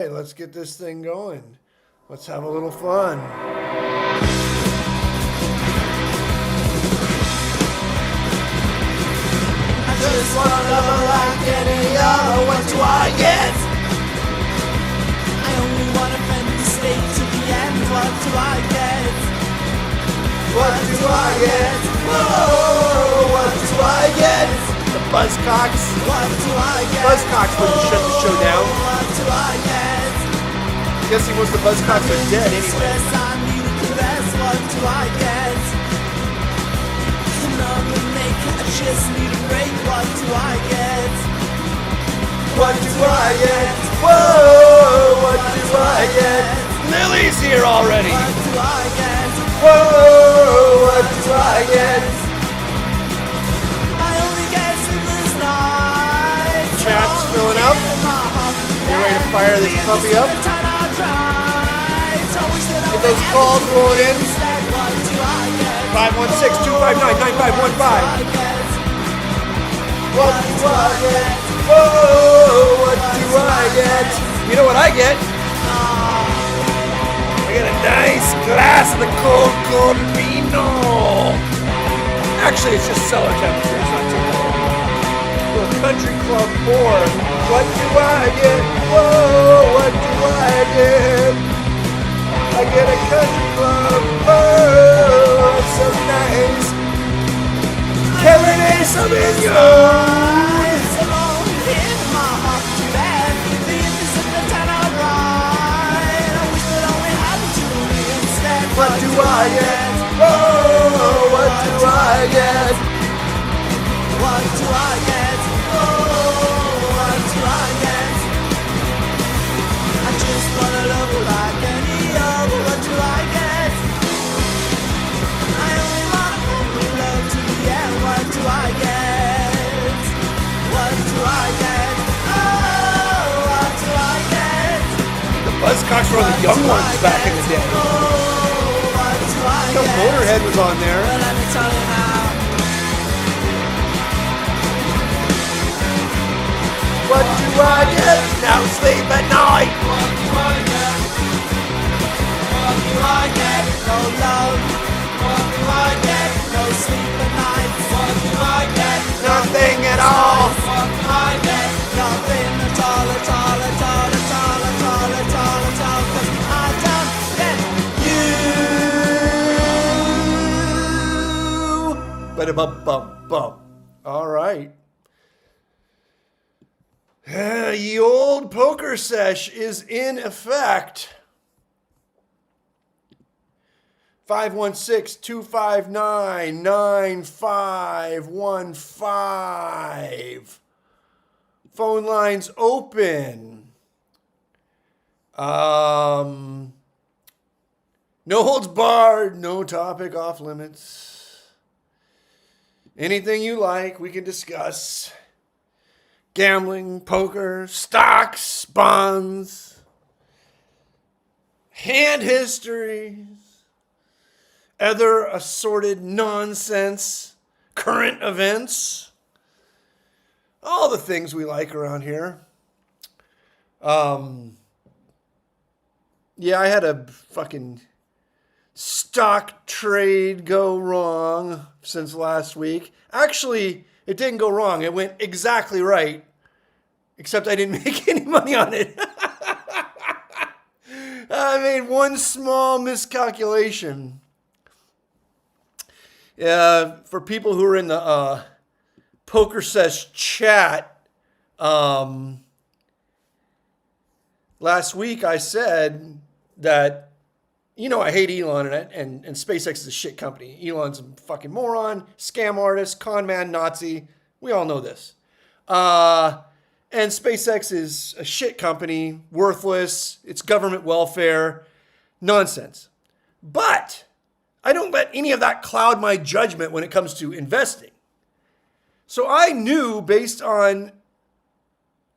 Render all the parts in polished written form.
Hey, let's get this thing going. Let's have a little fun. I just want to love like any other. What do I get? I only want to bend the state to the end. What do I get? What do I get? Whoa, what do I get? The Buzzcocks. What do I get? Buzzcocks wouldn't shut the show down. What do I get? Guessing most of the Buzzcocks are dead anyway. Stress, I need a caress. What do I get? Numb and naked, I just need a break. What do I get? What do I get? Whoa, what do I get? Lily's here already. What do I get? Whoa, what do I get? I only get sleepless nights. Chat's filling up. You ready to fire this puppy up? Get those calls rolling in. 516-259-9515. What do I get? Whoa, what do I get? You know what I get? I get a nice glass of the cold vino. Actually, it's just cellar temperature. It's not too cold. To a country club pour. What do I get? Whoa, what do I get? I get a country club. Oh, so nice. Cabernet Sauvignon. What do I get? Oh, what do I get? What do I get? Oh, what do I get? I just wanna love like any other. What do I get? I only wanna bring love to the end. What do I get? What do I get? Oh, what do I get? The Buzzcocks were the young ones back in the day. No, Motorhead was on there. Well, let me tell you now. What do I get? Now sleep at night. What do I get? What do I get? No love. What do I get? No sleep at night. What do I get? Nothing at all. What do I get? Nothing at all, at all, at all, at all, at all, at all, at all, 'cause I don't get you. Ba-da-bum-bum-bum. All right. Ye old Pokersesh is in effect. 516-259-9515. Phone lines open. No holds barred, no topic off limits. Anything you like, we can discuss. Gambling, poker, stocks, bonds, hand histories, other assorted nonsense, current events, all the things we like around here. Yeah, I had a fucking stock trade go wrong since last week. Actually, it didn't go wrong. It went exactly right, except I didn't make any money on it. I made one small miscalculation. For people who are in the Pokersesh chat, last week I said that, I hate Elon and SpaceX is a shit company. Elon's a fucking moron, scam artist, con man, Nazi. We all know this. And SpaceX is a shit company, worthless. It's government welfare, nonsense. But I don't let any of that cloud my judgment when it comes to investing. So I knew, based on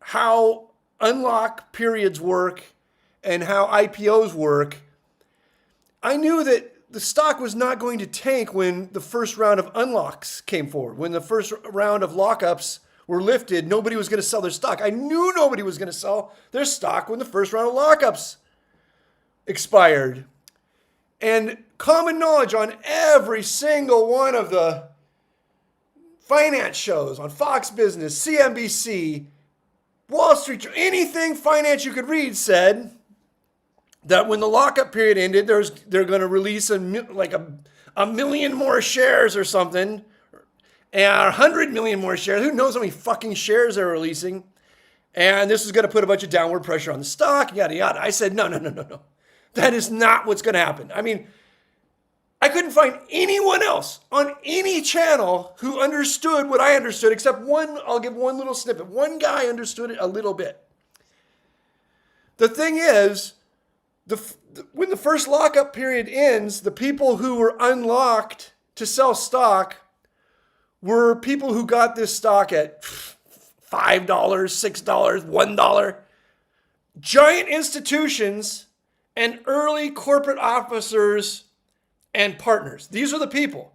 how unlock periods work and how IPOs work, I knew that the stock was not going to tank when the first round of unlocks came forward, when the first round of lockups were lifted, nobody was going to sell their stock. I knew nobody was going to sell their stock when the first round of lockups expired. And common knowledge on every single one of the finance shows on Fox Business, CNBC, Wall Street, anything finance you could read said that when the lockup period ended, they're going to release a million more shares or something, and 100 million more shares. Who knows how many fucking shares they're releasing? And this is going to put a bunch of downward pressure on the stock, yada, yada. I said, no. That is not what's going to happen. I mean, I couldn't find anyone else on any channel who understood what I understood, except one. I'll give one little snippet. One guy understood it a little bit. The thing is, when the first lockup period ends, the people who were unlocked to sell stock were people who got this stock at $5, $6, $1. Giant institutions and early corporate officers and partners. These are the people.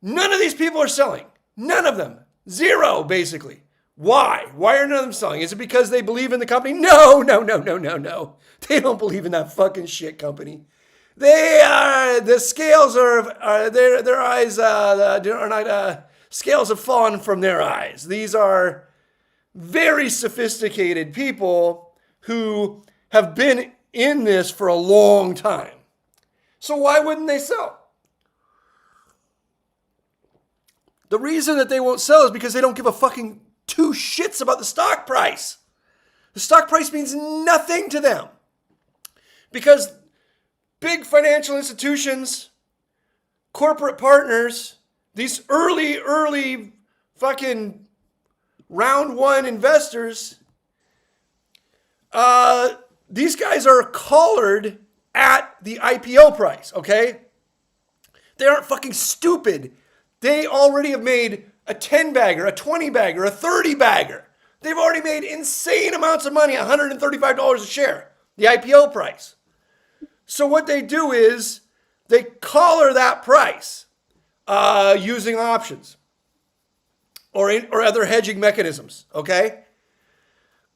None of these people are selling. None of them. Zero, basically. Why? Why are none of them selling? Is it because they believe in the company? No. They don't believe in that fucking shit company. The scales are their eyes are not, scales have fallen from their eyes. These are very sophisticated people who have been in this for a long time. So why wouldn't they sell? The reason that they won't sell is because they don't give a fucking two shits about the stock price. The stock price means nothing to them. Because big financial institutions, corporate partners, these early fucking round one investors, these guys are collared at the IPO price, okay? They aren't fucking stupid. They already have made a 10-bagger, a 20-bagger, a 30-bagger. They've already made insane amounts of money, $135 a share, the IPO price. So what they do is they collar that price using options or other hedging mechanisms, okay?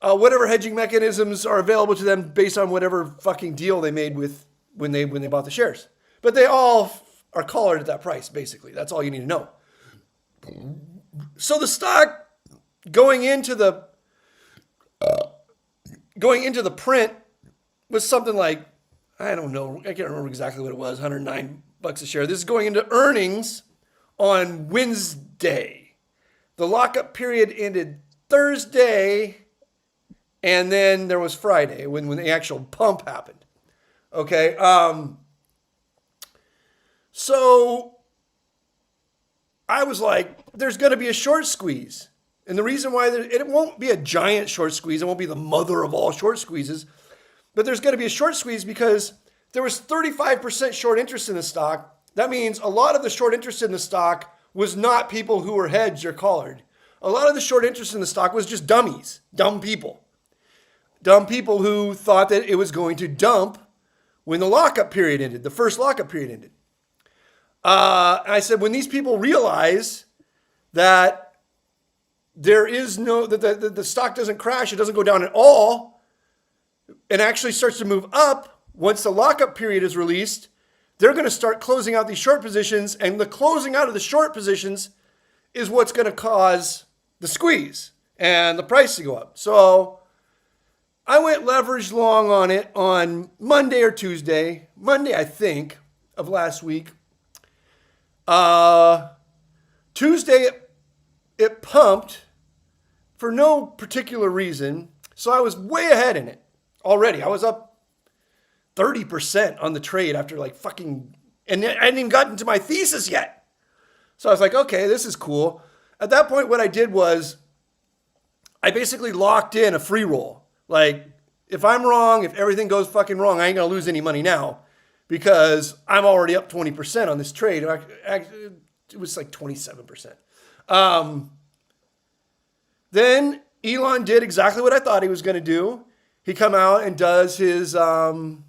Whatever hedging mechanisms are available to them based on whatever fucking deal they made with when they bought the shares. But they all are collared at that price, basically. That's all you need to know. So the stock going into the print was something like, I don't know, I can't remember exactly what it was, $109 a share. This is going into earnings on Wednesday. The lockup period ended Thursday. And then there was Friday when the actual pump happened. Okay. So I was like, there's going to be a short squeeze. And the reason why it won't be a giant short squeeze. It won't be the mother of all short squeezes. But there's going to be a short squeeze because there was 35% short interest in the stock. That means a lot of the short interest in the stock was not people who were hedged or collared. A lot of the short interest in the stock was just dummies, dumb people. Dumb people who thought that it was going to dump when the lockup period ended, the first lockup period ended. I said, when these people realize that there is that the stock doesn't crash, it doesn't go down at all, and actually starts to move up once the lockup period is released, they're going to start closing out these short positions, and the closing out of the short positions is what's going to cause the squeeze and the price to go up. So I went leveraged long on it on Monday or Tuesday. Monday, I think, of last week. Tuesday, it pumped for no particular reason. So I was way ahead in it already. I was up 30% on the trade after and I hadn't even gotten to my thesis yet. So I was like, okay, this is cool. At that point, what I did was I basically locked in a free roll. Like, if I'm wrong, if everything goes fucking wrong, I ain't going to lose any money now because I'm already up 20% on this trade. It was like 27%. Then Elon did exactly what I thought he was going to do. He come out and does his dog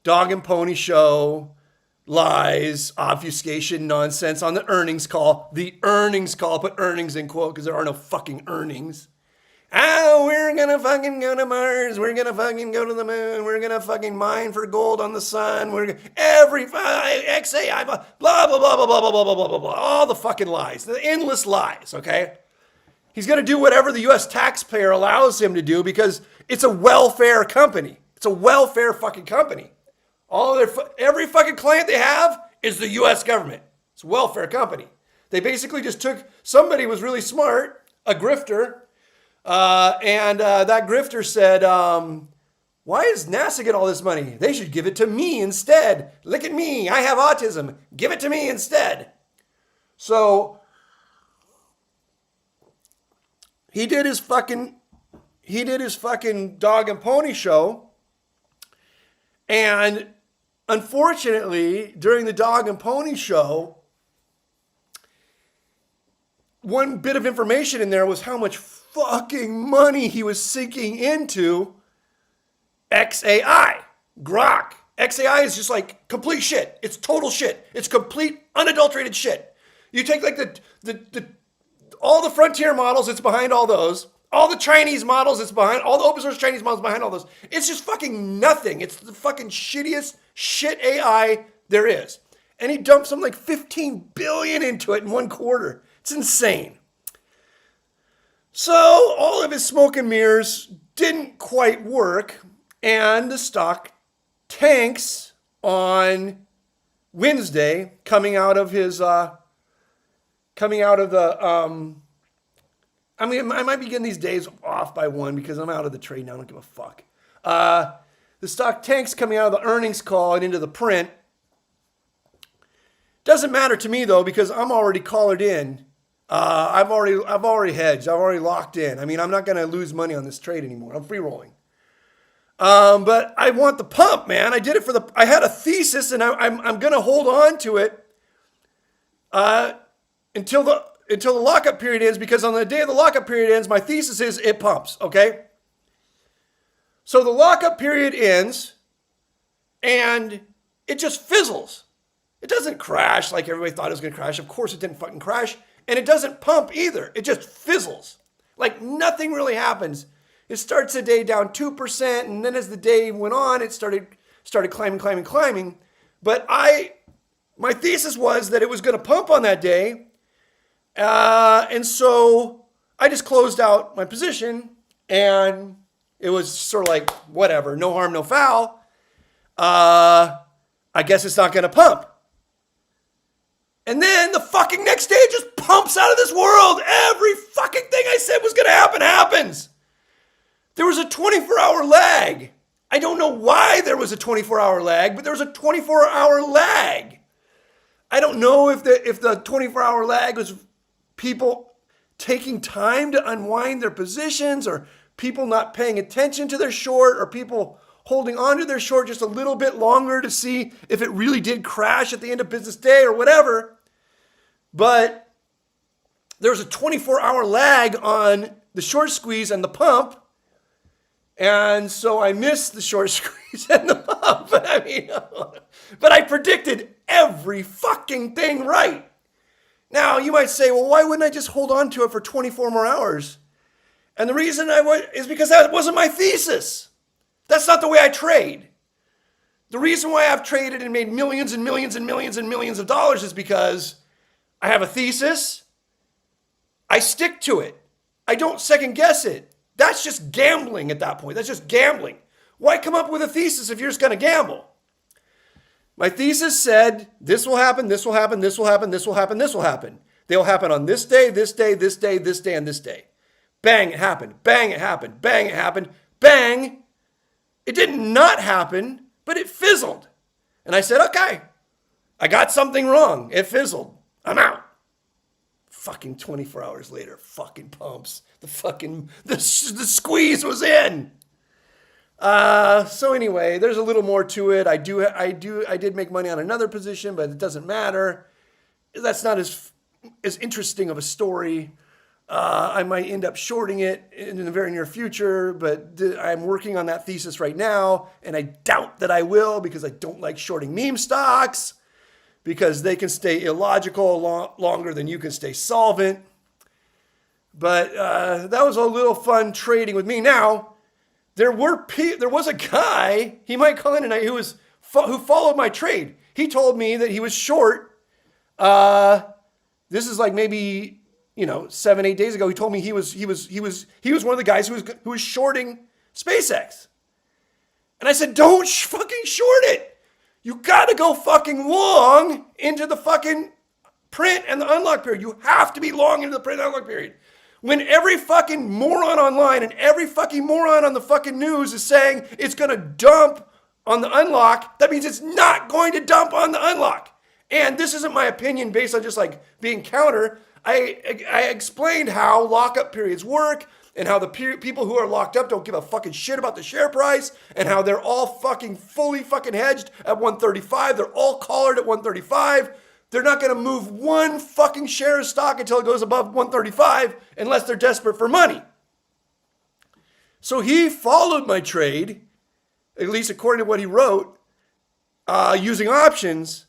and pony show lies, obfuscation, nonsense on the earnings call. The earnings call, put earnings in quote because there are no fucking earnings. Oh, we're gonna fucking go to Mars. We're gonna fucking go to the moon. We're gonna fucking mine for gold on the sun. We're gonna, every XAI, blah, blah, blah, blah, blah, blah, blah, blah, blah, blah, blah. All the fucking lies, the endless lies, okay? He's gonna do whatever the US taxpayer allows him to do because it's a welfare company. It's a welfare fucking company. Every fucking client they have is the US government. It's a welfare company. They basically just took, somebody was really smart, a grifter, and that grifter said, why does NASA get all this money? They should give it to me instead. Look at me. I have autism. Give it to me instead. So he did his fucking dog and pony show. And unfortunately, during the dog and pony show, one bit of information in there was how much fucking money he was sinking into XAI, Grok. XAI is just like complete shit. It's total shit. It's complete unadulterated shit. You take like all the frontier models, it's behind all those. All the Chinese models, it's behind, all the open source Chinese models behind all those. It's just fucking nothing. It's the fucking shittiest shit AI there is. And he dumped something like 15 billion into it in 1 quarter. It's insane. So all of his smoke and mirrors didn't quite work, and the stock tanks on Wednesday, coming out of the I might be getting these days off by 1 because I'm out of the trade now. I don't give a fuck. The stock tanks coming out of the earnings call and into the print. Doesn't matter to me though because I'm already collared in. I've already hedged. I've already locked in. I mean, I'm not going to lose money on this trade anymore. I'm free rolling. But I want the pump, man. I did it I had a thesis and I'm going to hold on to it until the lockup period ends, because on the day of the lockup period ends, my thesis is it pumps, okay? So the lockup period ends and it just fizzles. It doesn't crash like everybody thought it was going to crash. Of course it didn't fucking crash. And it doesn't pump either. It just fizzles. Like nothing really happens. It starts the day down 2%, and then as the day went on, it started climbing. But my thesis was that it was going to pump on that day. And so I just closed out my position, and it was sort of like, whatever, no harm, no foul. I guess it's not going to pump. And then the fucking next day it just pumps out of this world. Every fucking thing I said was going to happen happens. There was a 24-hour lag. I don't know why there was a 24-hour lag, but there was a 24-hour lag. I don't know if the 24-hour lag was people taking time to unwind their positions, or people not paying attention to their short, or people holding on to their short just a little bit longer to see if it really did crash at the end of business day or whatever. But there's a 24-hour lag on the short squeeze and the pump. And so I missed the short squeeze and the pump. But I predicted every fucking thing right. Now, you might say, well, why wouldn't I just hold on to it for 24 more hours? And the reason I would is because that wasn't my thesis. That's not the way I trade. The reason why I've traded and made millions and millions and millions and millions of dollars is because I have a thesis. I stick to it. I don't second guess it. That's just gambling at that point. That's just gambling. Why come up with a thesis if you're just going to gamble? My thesis said, this will happen, this will happen, this will happen, this will happen, this will happen. They'll happen on this day, this day, this day, this day, and this day. Bang, it happened. Bang, it happened. Bang, it happened. Bang. It did not happen, but it fizzled. And I said, okay, I got something wrong. It fizzled. I'm out. Fucking 24 hours later, fucking pumps. The squeeze was in. So anyway, there's a little more to it. I did make money on another position, but it doesn't matter. That's not as interesting of a story. I might end up shorting it in the very near future, but I'm working on that thesis right now, and I doubt that I will because I don't like shorting meme stocks. because they can stay illogical longer than you can stay solvent. But that was a little fun trading with me. Now, there was a guy, he might call in tonight, who followed my trade. He told me that he was short. This is like maybe 7-8 days ago. He told me he was one of the guys who was shorting SpaceX. And I said, don't fucking short it. You got to go fucking long into the fucking print and the unlock period. You have to be long into the print and unlock period. When every fucking moron online and every fucking moron on the fucking news is saying it's going to dump on the unlock, that means it's not going to dump on the unlock. And this isn't my opinion based on just like being counter. I explained how lockup periods work and how the people who are locked up don't give a fucking shit about the share price and how they're all fucking fully fucking hedged at 135. They're all collared at 135. They're not going to move one fucking share of stock until it goes above 135 unless they're desperate for money. So he followed my trade, at least according to what he wrote, using options.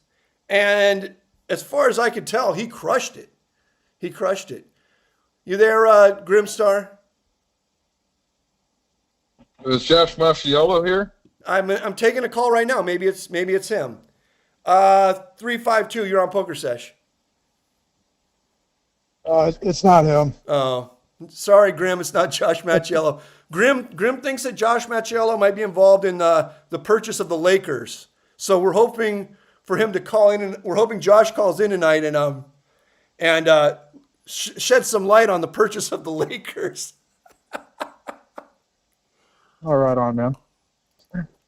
And as far as I could tell, he crushed it. He crushed it. You there, Grimstar? Is Josh Masciello here? I'm taking a call right now. Maybe it's him. 352, you're on Pokersesh. It's not him. Oh, sorry, Grim. It's not Josh Macchiello. Grim thinks that Josh Macchiello might be involved in the purchase of the Lakers. So we're hoping for him to call in, and we're hoping Josh calls in tonight and shed some light on the purchase of the Lakers. All right, on, man.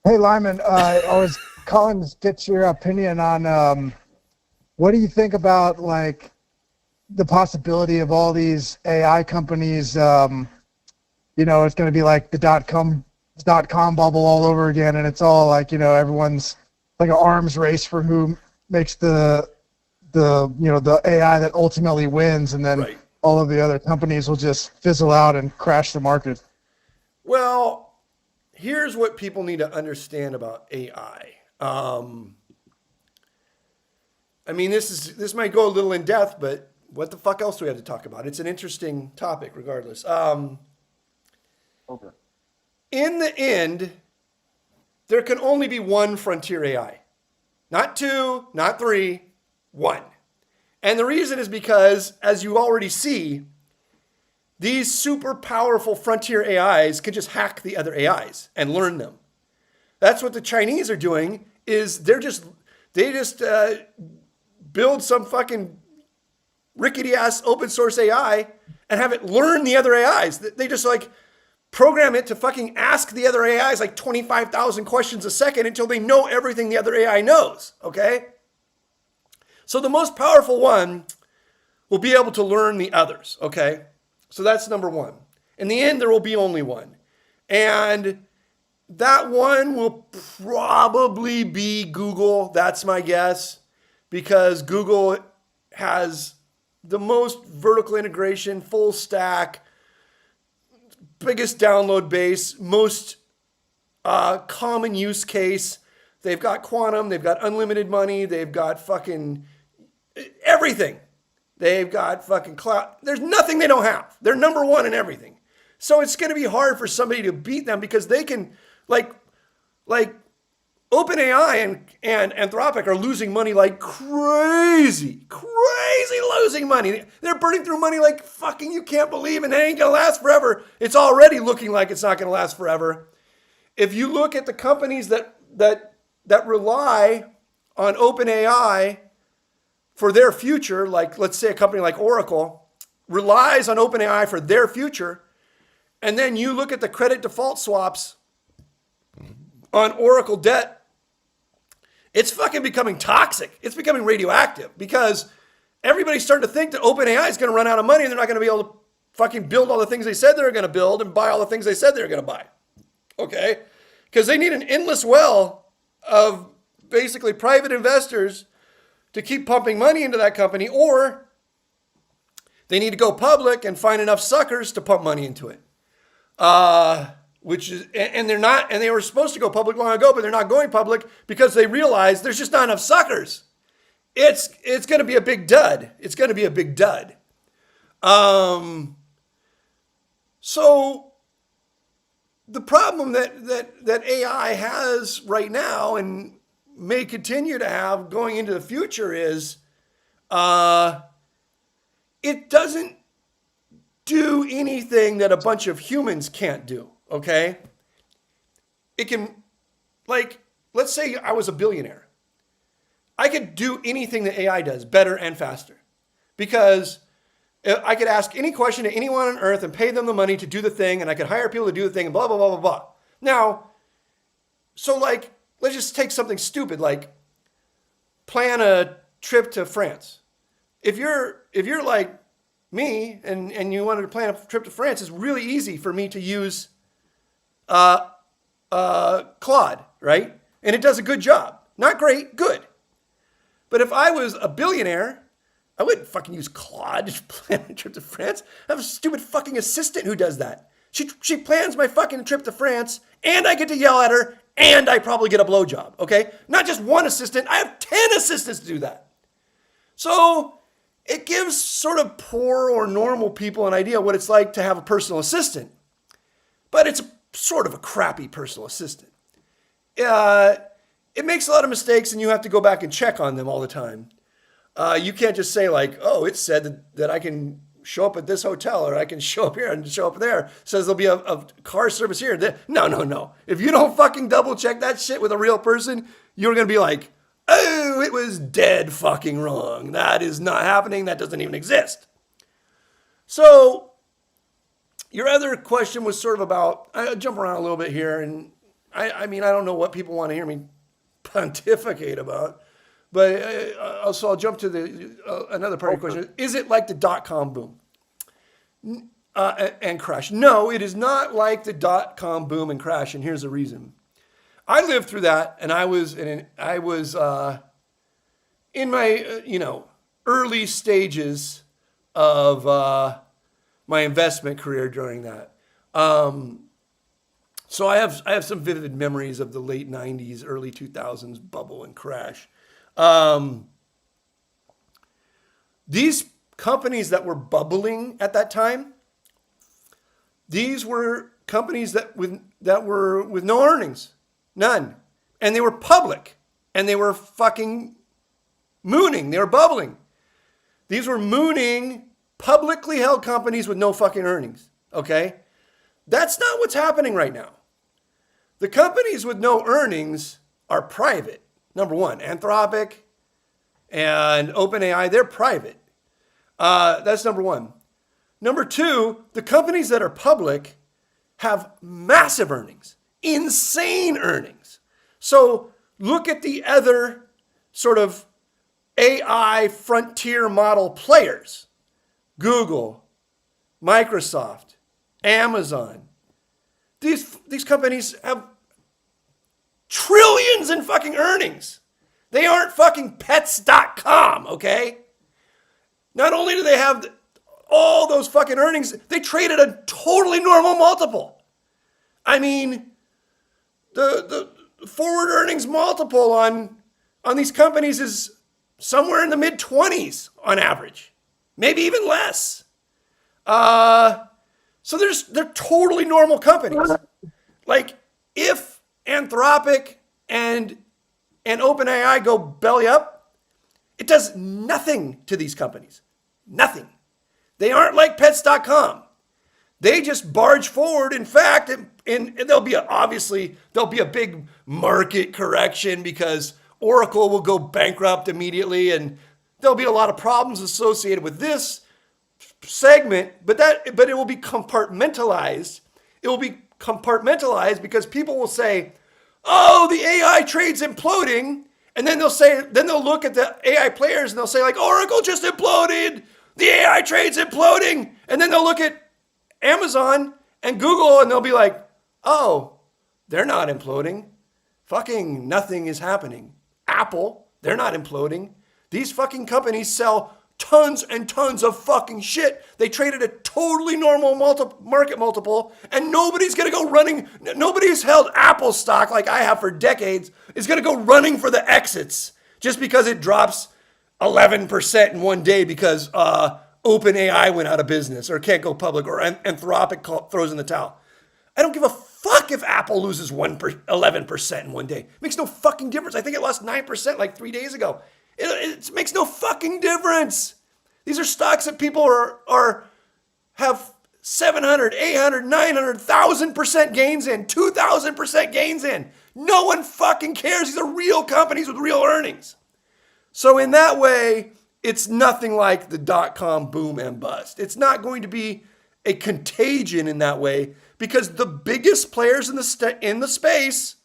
Hey, Limon, I was calling to get your opinion on what do you think about like the possibility of all these AI companies? It's going to be like the dot-com bubble all over again, and it's all like everyone's like an arms race for who makes the AI that ultimately wins, and then Right. all of the other companies will just fizzle out and crash the market. Well, here's what people need to understand about AI. I mean, this might go a little in depth, but what the fuck else do we have to talk about? It's an interesting topic, regardless. Okay. In the end, there can only be one frontier AI, not two, not three, one. And the reason is because, as you already see, these super powerful frontier AIs can just hack the other AIs and learn them. That's what the Chinese are doing. Is they just build some fucking rickety ass open source AI and have it learn the other AIs. They just like program it to fucking ask the other AIs like 25,000 questions a second until they know everything the other AI knows. Okay. So the most powerful one will be able to learn the others. Okay. So that's number one. In the end, there will be only one. And that one will probably be Google. That's my guess, because Google has the most vertical integration, full stack, biggest download base, most common use case. They've got quantum, they've got unlimited money, they've got fucking everything. They've got fucking cloud. There's nothing they don't have. They're number one in everything. So it's going to be hard for somebody to beat them because they can, like OpenAI and Anthropic are losing money like crazy losing money. They're burning through money like fucking you can't believe, and it ain't going to last forever. It's already looking like it's not going to last forever. If you look at the companies that rely on OpenAI for their future, like let's say a company like Oracle relies on OpenAI for their future, and then you look at the credit default swaps on Oracle debt, it's fucking becoming toxic. It's becoming radioactive because everybody's starting to think that OpenAI is going to run out of money and they're not going to be able to fucking build all the things they said they were going to build and buy all the things they said they were going to buy. Okay? Because they need an endless well of basically private investors to keep pumping money into that company, or they need to go public and find enough suckers to pump money into it. And they're not, and they were supposed to go public long ago, but they're not going public because they realize there's just not enough suckers. it's going to be a big dud. It's going to be a big dud. So the problem that AI has right now and may continue to have going into the future is it doesn't do anything that a bunch of humans can't do, okay? It can, like, let's say I was a billionaire. I could do anything that AI does better and faster because I could ask any question to anyone on earth and pay them the money to do the thing, and I could hire people to do the thing and blah, blah, blah, blah, blah. Now, so like, let's just take something stupid like plan a trip to France. If you're like me and you wanted to plan a trip to France, it's really easy for me to use Claude, right? And it does a good job. Not great, good. But if I was a billionaire, I wouldn't fucking use Claude to plan a trip to France. I have a stupid fucking assistant who does that. She plans my fucking trip to France, and I get to yell at her, and I probably get a blowjob, okay? Not just one assistant, I have 10 assistants to do that. So it gives sort of poor or normal people an idea what it's like to have a personal assistant. But it's sort of a crappy personal assistant. It makes a lot of mistakes, and you have to go back and check on them all the time. You can't just say like, oh, it said that I can show up at this hotel or I can show up here and show up there. It says there'll be a car service here. No. If you don't fucking double check that shit with a real person, you're going to be like, oh, it was dead fucking wrong. That is not happening. That doesn't even exist. So your other question was sort of about, I jump around a little bit here. And I mean, I don't know what people want to hear me pontificate about. But so I'll jump to another part of the question. Is it like the dot-com boom and crash? No, it is not like the dot-com boom and crash, and here's the reason. I lived through that, and I was in my early stages of my investment career during that. So I have some vivid memories of the late 90s, early 2000s bubble and crash. These companies that were bubbling at that time, these were companies that were with no earnings, none. And they were public, and they were fucking mooning. They were bubbling. These were mooning, publicly held companies with no fucking earnings, okay? That's not what's happening right now. The companies with no earnings are private. Number one, Anthropic and OpenAI, they're private. That's number one. Number two, the companies that are public have massive earnings, insane earnings. So look at the other sort of AI frontier model players. Google, Microsoft, Amazon. These companies have trillions in fucking earnings. They aren't fucking pets.com, okay? Not only do they have all those fucking earnings, they trade at a totally normal multiple. I mean, the forward earnings multiple on these companies is somewhere in the mid-20s on average, maybe even less. So they're totally normal companies. Like if Anthropic and OpenAI go belly up, it does nothing to these companies. Nothing. They aren't like pets.com. They just barge forward. In fact, and there'll be a big market correction because Oracle will go bankrupt immediately, and there'll be a lot of problems associated with this segment, but it will be compartmentalized. It will be compartmentalized because people will say, "Oh, the AI trade's imploding," and then they'll look at the AI players and they'll say like, "Oracle just imploded. The AI trade's imploding," and then they'll look at Amazon and Google and they'll be like, "Oh, they're not imploding. Fucking nothing is happening." Apple, they're not imploding. These fucking companies sell tons and tons of fucking shit. They trade at a totally normal market multiple, and nobody's going to go running. Nobody who's held Apple stock like I have for decades is going to go running for the exits just because it drops 11% in one day because OpenAI went out of business or can't go public or Anthropic throws in the towel. I don't give a fuck if Apple loses 11% in one day. It makes no fucking difference. I think it lost 9% like 3 days ago. It makes no fucking difference. These are stocks that people have 700, 800, 900, 1,000% gains in, 2,000% gains in. No one fucking cares. These are real companies with real earnings. So in that way, it's nothing like the dot-com boom and bust. It's not going to be a contagion in that way because the biggest players in the space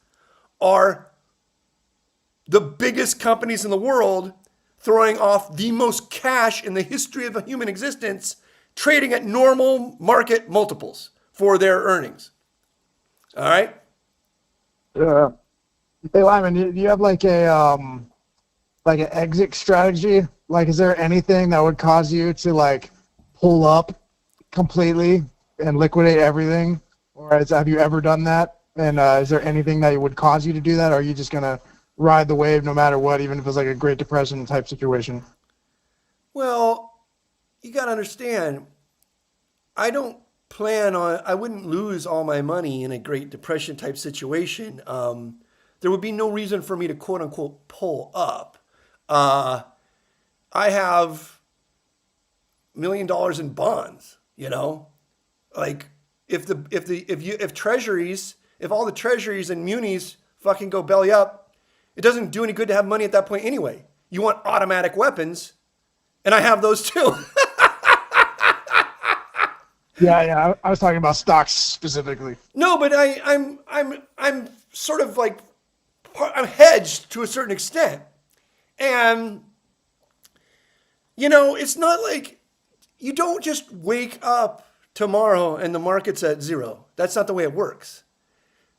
are the biggest companies in the world throwing off the most cash in the history of human existence, trading at normal market multiples for their earnings. All right? Hey, Lyman, do you have like an exit strategy? Like, is there anything that would cause you to like pull up completely and liquidate everything? Or have you ever done that? And is there anything that would cause you to do that? Or are you just going to ride the wave no matter what, even if it's like a Great Depression type situation? Well, you got to understand, I wouldn't lose all my money in a Great Depression type situation. There would be no reason for me to quote unquote pull up. I have $1 million in bonds, you know, like if all the treasuries and munis fucking go belly up, it doesn't do any good to have money at that point anyway. You want automatic weapons, and I have those too. Yeah. I was talking about stocks specifically. No, but I'm sort of like I'm hedged to a certain extent, and you know it's not like you don't just wake up tomorrow and the market's at zero. That's not the way it works.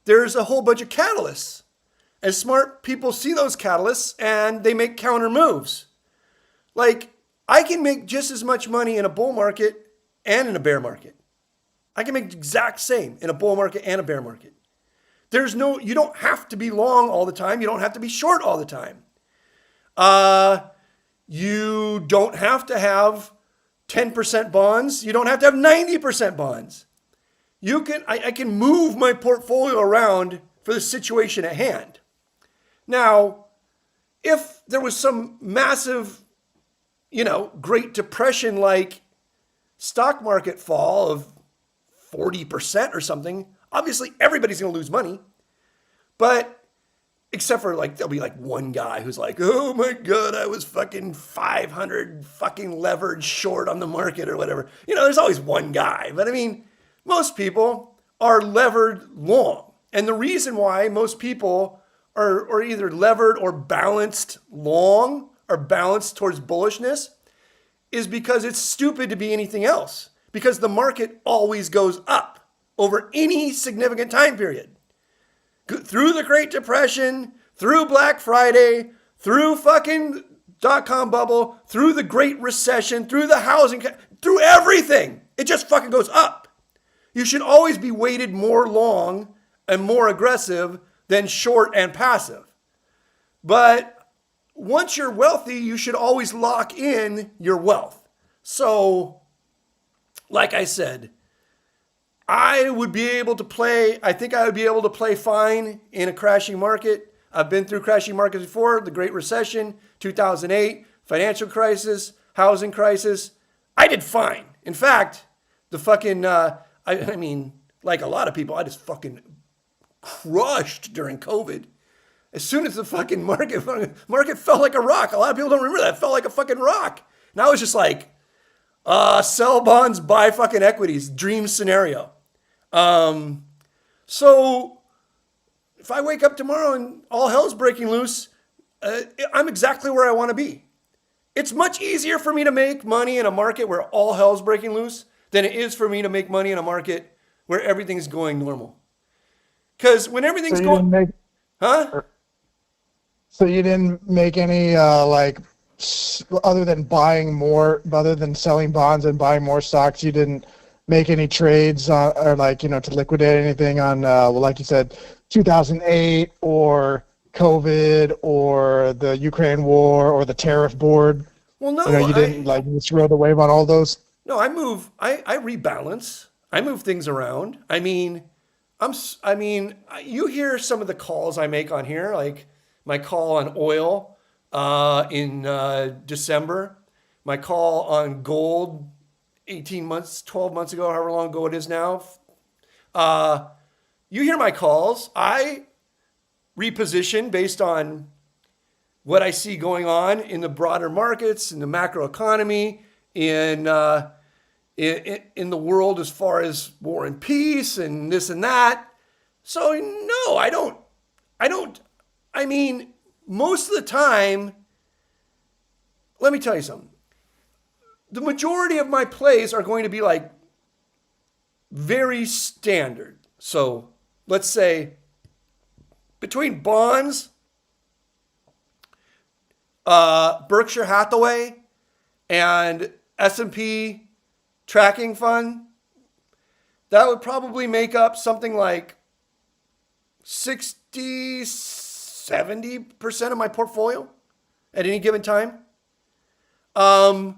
There's a whole bunch of catalysts, and smart people see those catalysts and they make counter moves. Like I can make just as much money in a bull market and in a bear market. I can make the exact same in a bull market and a bear market. You don't have to be long all the time. You don't have to be short all the time. You don't have to have 10% bonds. You don't have to have 90% bonds. I can move my portfolio around for the situation at hand. Now, if there was some massive, Great Depression like stock market fall of 40% or something, obviously everybody's going to lose money. But except for there'll be one guy who's like, oh my God, I was fucking 500 fucking leveraged short on the market or whatever. There's always one guy. But I mean, most people are levered long. And the reason why most people are either levered or balanced long or balanced towards bullishness is because it's stupid to be anything else. Because the market always goes up over any significant time period. Through the Great Depression, through Black Friday, through fucking dot-com bubble, through the Great Recession, through the housing, through everything. It just fucking goes up. You should always be weighted more long and more aggressive than short and passive. But once you're wealthy, you should always lock in your wealth. So, like I said, I think I would be able to play fine in a crashing market. I've been through crashing markets before, the Great Recession, 2008, financial crisis, housing crisis. I did fine. In fact, the fucking, like a lot of people, I just fucking crushed during COVID. As soon as the fucking market fell like a rock, a lot of people don't remember that. It fell like a fucking rock. And I was just like, sell bonds, buy fucking equities, dream scenario. So if I wake up tomorrow and all hell's breaking loose, I'm exactly where I want to be. It's much easier for me to make money in a market where all hell's breaking loose than it is for me to make money in a market where everything's going normal. Because when everything's So you didn't make any other than selling bonds and buying more stocks, you didn't make any trades to liquidate anything on like you said 2008 or COVID or the Ukraine war or the tariff board? Well, no, You didn't like just rode the wave on all those? no, I rebalance. I move things around. I mean, you hear some of the calls I make on here, like my call on oil in December, my call on gold 18 months, 12 months ago, however long ago it is now. You hear my calls. I reposition based on what I see going on in the broader markets, in the macro economy, in the world as far as war and peace and this and that. So no, I don't. I mean, most of the time, let me tell you something. The majority of my plays are going to be like very standard. So let's say between bonds, Berkshire Hathaway, and S&P tracking fund, that would probably make up something like 60-70% of my portfolio at any given time. And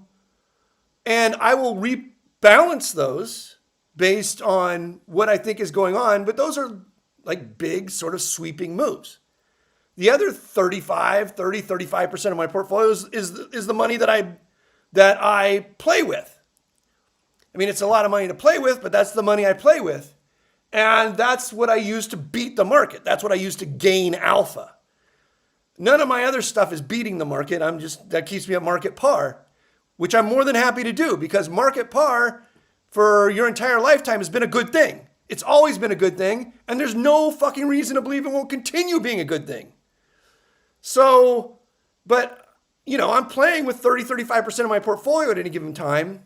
I will rebalance those based on what I think is going on, but those are like big sort of sweeping moves. The other 35% of my portfolio is the money that I play with. I mean, it's a lot of money to play with, but that's the money I play with. And that's what I use to beat the market. That's what I use to gain alpha. None of my other stuff is beating the market. That keeps me at market par, which I'm more than happy to do because market par for your entire lifetime has been a good thing. It's always been a good thing, and there's no fucking reason to believe it won't continue being a good thing. So, but, I'm playing with 35% of my portfolio at any given time,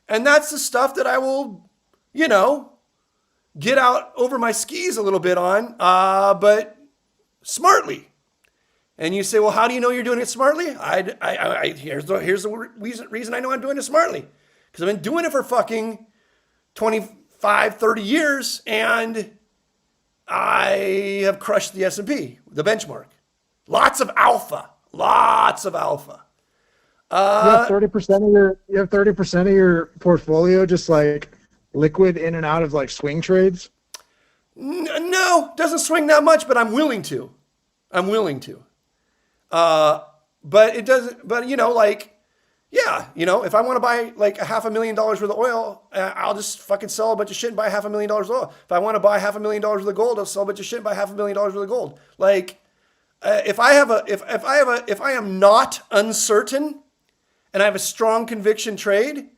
and that's the stuff that I will, get out over my skis a little bit on, but smartly. And you say, well, how do you know you're doing it smartly? Here's the reason I know I'm doing it smartly. Because I've been doing it for fucking 25, 30 years, and I have crushed the S&P, the benchmark. Lots of alpha. You have 30% of your portfolio just like liquid in and out of like swing trades? No, doesn't swing that much, but I'm willing to. But it doesn't, but if I want to buy like $500,000 worth of oil, I'll just fucking sell a bunch of shit and buy $500,000 of oil. If I want to buy $500,000 worth of gold, I'll sell a bunch of shit and buy $500,000 worth of gold. Like, if I am not uncertain and I have a strong conviction trade,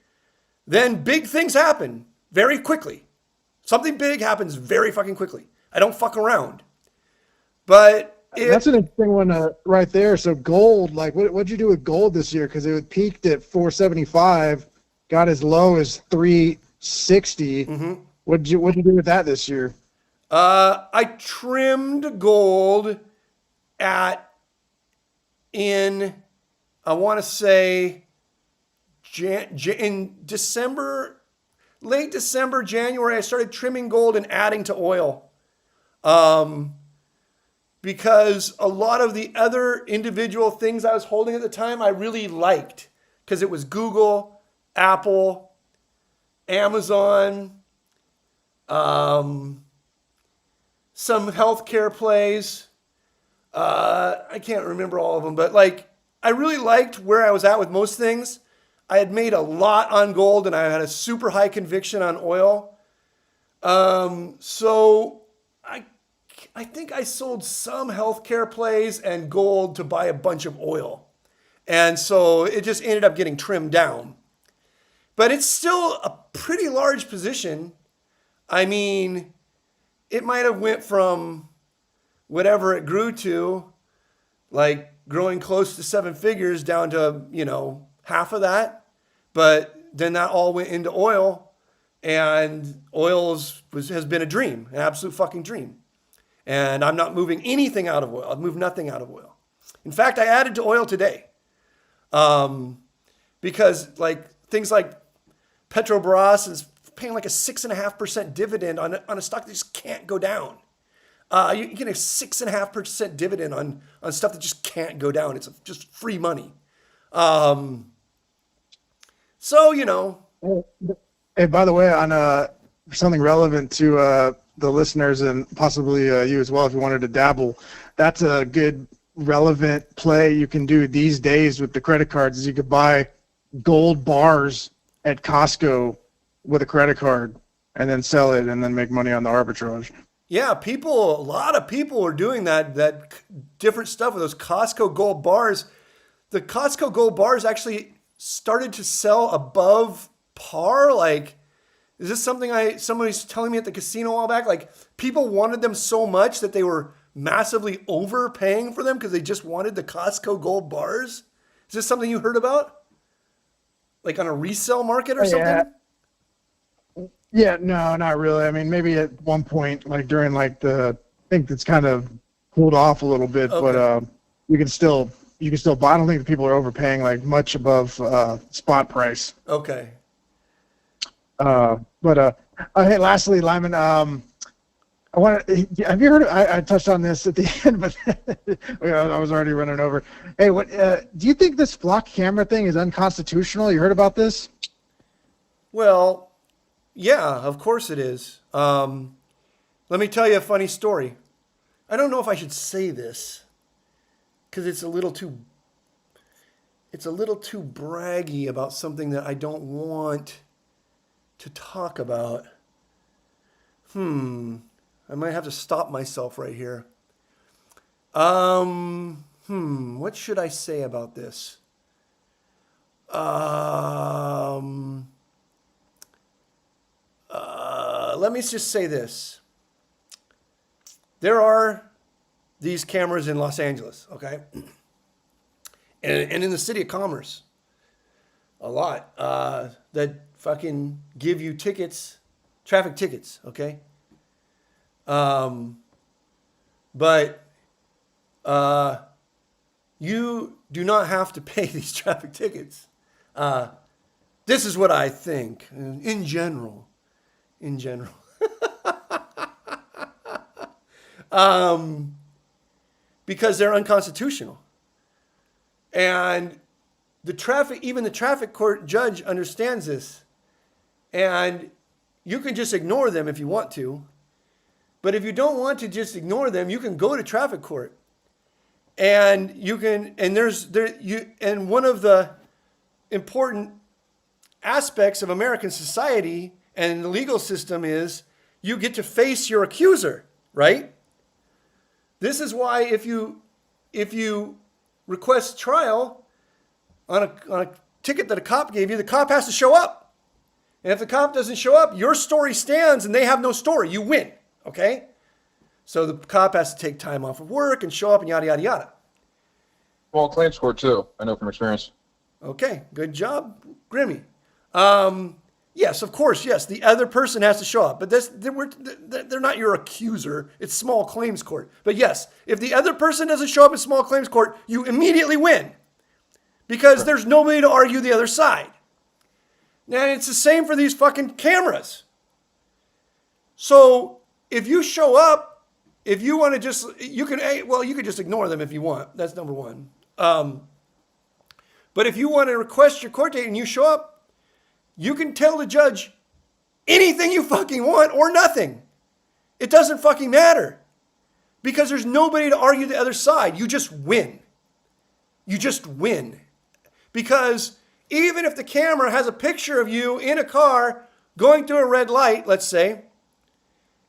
then big things happen very quickly. Something big happens very fucking quickly. I don't fuck around. But that's an interesting one right there. So gold, like what'd you do with gold this year? Because it peaked at 475, got as low as 360. Mm-hmm. What'd you do with that this year? I trimmed gold in I want to say in December, late December, January, I started trimming gold and adding to oil. Because a lot of the other individual things I was holding at the time, I really liked. Because it was Google, Apple, Amazon, some healthcare plays. I can't remember all of them, but like I really liked where I was at with most things. I had made a lot on gold and I had a super high conviction on oil. So I think I sold some healthcare plays and gold to buy a bunch of oil. And so it just ended up getting trimmed down. But it's still a pretty large position. I mean, it might have went from whatever it grew to, like growing close to seven figures down to, half of that. But then that all went into oil, and oil has been a dream, an absolute fucking dream. And I'm not moving anything out of oil. I've moved nothing out of oil. In fact, I added to oil today. Because like things like Petrobras is paying like a 6.5% dividend on a stock that just can't go down. You get a 6.5% dividend on stuff that just can't go down. It's just free money. So, you know, Hey, by the way, on something relevant to the listeners and possibly you as well, if you wanted to dabble, that's a good relevant play you can do these days with the credit cards. Is you could buy gold bars at Costco with a credit card and then sell it and then make money on the arbitrage. yeah, a lot of people are doing that different stuff with those Costco gold bars. The Costco gold bars actually started to sell above par. Like, is this something somebody's telling me at the casino a while back? Like, people wanted them so much that they were massively overpaying for them because they just wanted the Costco gold bars. Is this something you heard about? Like on a resale market or something? Yeah, no, not really. I mean, maybe at one point, like during like I think it's kind of cooled off a little bit, Okay. but you can still buy. I don't think people are overpaying like much above spot price. Okay. Hey, lastly, Lyman, have you heard? I touched on this at the end, but I was already running over. Hey, what do you think this flock camera thing is unconstitutional? You heard about this? Well, yeah, of course it is. Let me tell you a funny story. I don't know if I should say this because it's a little too braggy about something that I don't want to talk about. I might have to stop myself right here. What should I say about this? Let me just say this. There are these cameras in Los Angeles, okay? And in the city of Commerce, a lot, that fucking give you tickets, traffic tickets, okay? But you do not have to pay these traffic tickets. This is what I think in general. Because they're unconstitutional. And even the traffic court judge understands this. And you can just ignore them if you want to. But if you don't want to just ignore them, you can go to traffic court. And you can, and one of the important aspects of American society and the legal system is you get to face your accuser, right? This is why if you request trial on a ticket that a cop gave you, the cop has to show up. And if the cop doesn't show up, your story stands and they have no story. You win, okay? So the cop has to take time off of work and show up and yada, yada, yada. Well, claims court too. I know from experience. Okay, good job, Grimmy. Yes, of course, yes. The other person has to show up, but they're not your accuser. It's small claims court. But yes, if the other person doesn't show up in small claims court, you immediately win because there's nobody to argue the other side. Now, it's the same for these fucking cameras. So if you show up, if you want to you could just ignore them if you want. That's number one. But if you want to request your court date and you show up, you can tell the judge anything you fucking want or nothing. It doesn't fucking matter because there's nobody to argue the other side. You just win. You just win. Because even if the camera has a picture of you in a car going through a red light, let's say,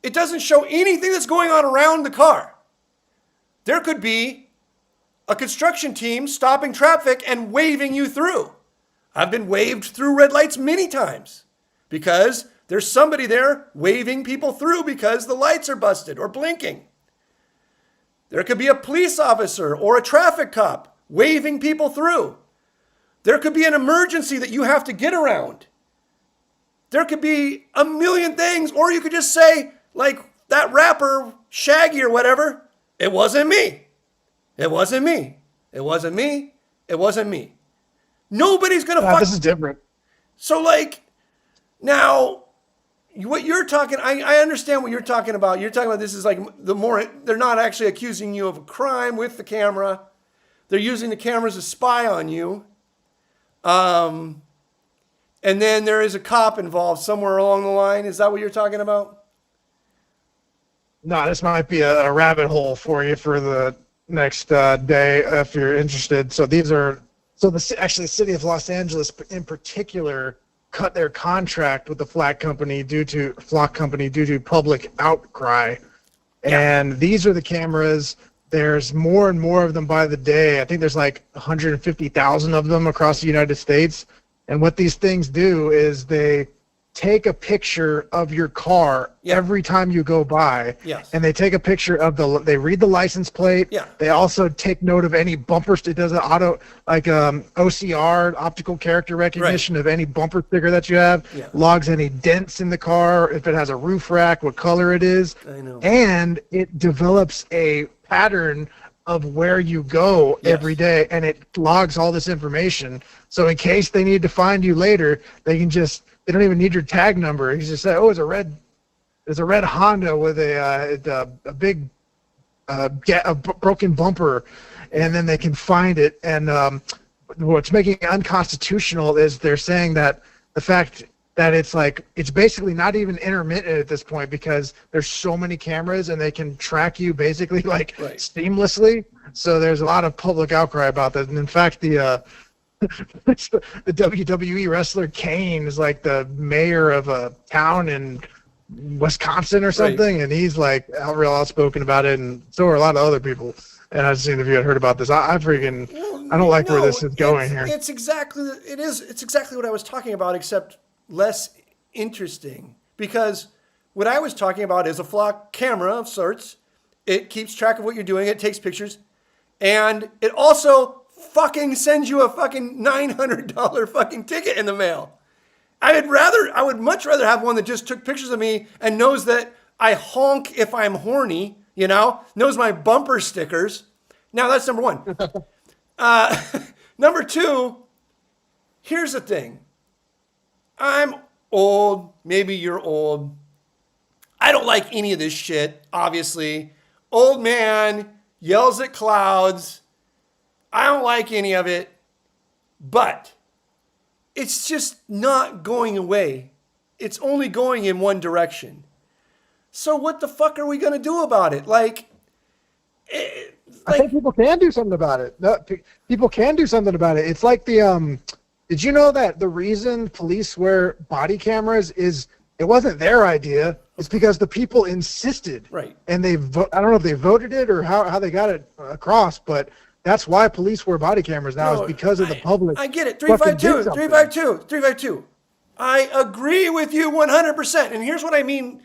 it doesn't show anything that's going on around the car. There could be a construction team stopping traffic and waving you through. I've been waved through red lights many times because there's somebody there waving people through because the lights are busted or blinking. There could be a police officer or a traffic cop waving people through. There could be an emergency that you have to get around. There could be a million things, or you could just say, like that rapper Shaggy or whatever, it wasn't me. It wasn't me. It wasn't me. It wasn't me. Nobody's going to fuck. This is different. So, like, now, what you're talking, I understand what you're talking about. You're talking about this is like they're not actually accusing you of a crime with the camera. They're using the cameras to spy on you. And then there is a cop involved somewhere along the line. Is that what you're talking about? No, this might be a rabbit hole for you for the next day if you're interested. So actually the city of Los Angeles in particular cut their contract with the flock company due to public outcry. Yeah. And these are the cameras. There's more and more of them by the day. I think there's like 150,000 of them across the United States. And what these things do is they take a picture of your car every time you go by. Yes. And they take a picture of they read the license plate. Yeah. They also take note of any bumpers. It does an OCR, optical character recognition of any bumper sticker that you have. Yeah. Logs any dents in the car, if it has a roof rack, what color it is. I know. And it develops a pattern of where you go every day, and it logs all this information. So in case they need to find you later, they don't even need your tag number. You just say, "Oh, it's a red Honda with a big broken bumper," and then they can find it. And what's making it unconstitutional is they're saying that the fact that it's basically not even intermittent at this point because there's so many cameras and they can track you basically seamlessly. So there's a lot of public outcry about that. And in fact, the WWE wrestler Kane is like the mayor of a town in Wisconsin or something, and he's like real outspoken about it, and so are a lot of other people. And I was seeing if you had heard about this. I don't like where this is going here. It's exactly what I was talking about, except less interesting, because what I was talking about is a flock camera of sorts. It keeps track of what you're doing. It takes pictures, and it also fucking sends you a fucking $900 fucking ticket in the mail. I would much rather have one that just took pictures of me and knows that I honk if I'm horny, knows my bumper stickers. Now that's number one. Number two, here's the thing. I'm old. Maybe you're old. I don't like any of this shit, obviously. Old man yells at clouds. I don't like any of it. But it's just not going away. It's only going in one direction. So what the fuck are we going to do about it? I think people can do something about it. People can do something about it. It's like did you know that the reason police wear body cameras it wasn't their idea. It's because the people insisted. Right. And I don't know if they voted it or how they got it across, but that's why police wear body cameras now is because of the public. I get it. 352. I agree with you 100%. And here's what I mean.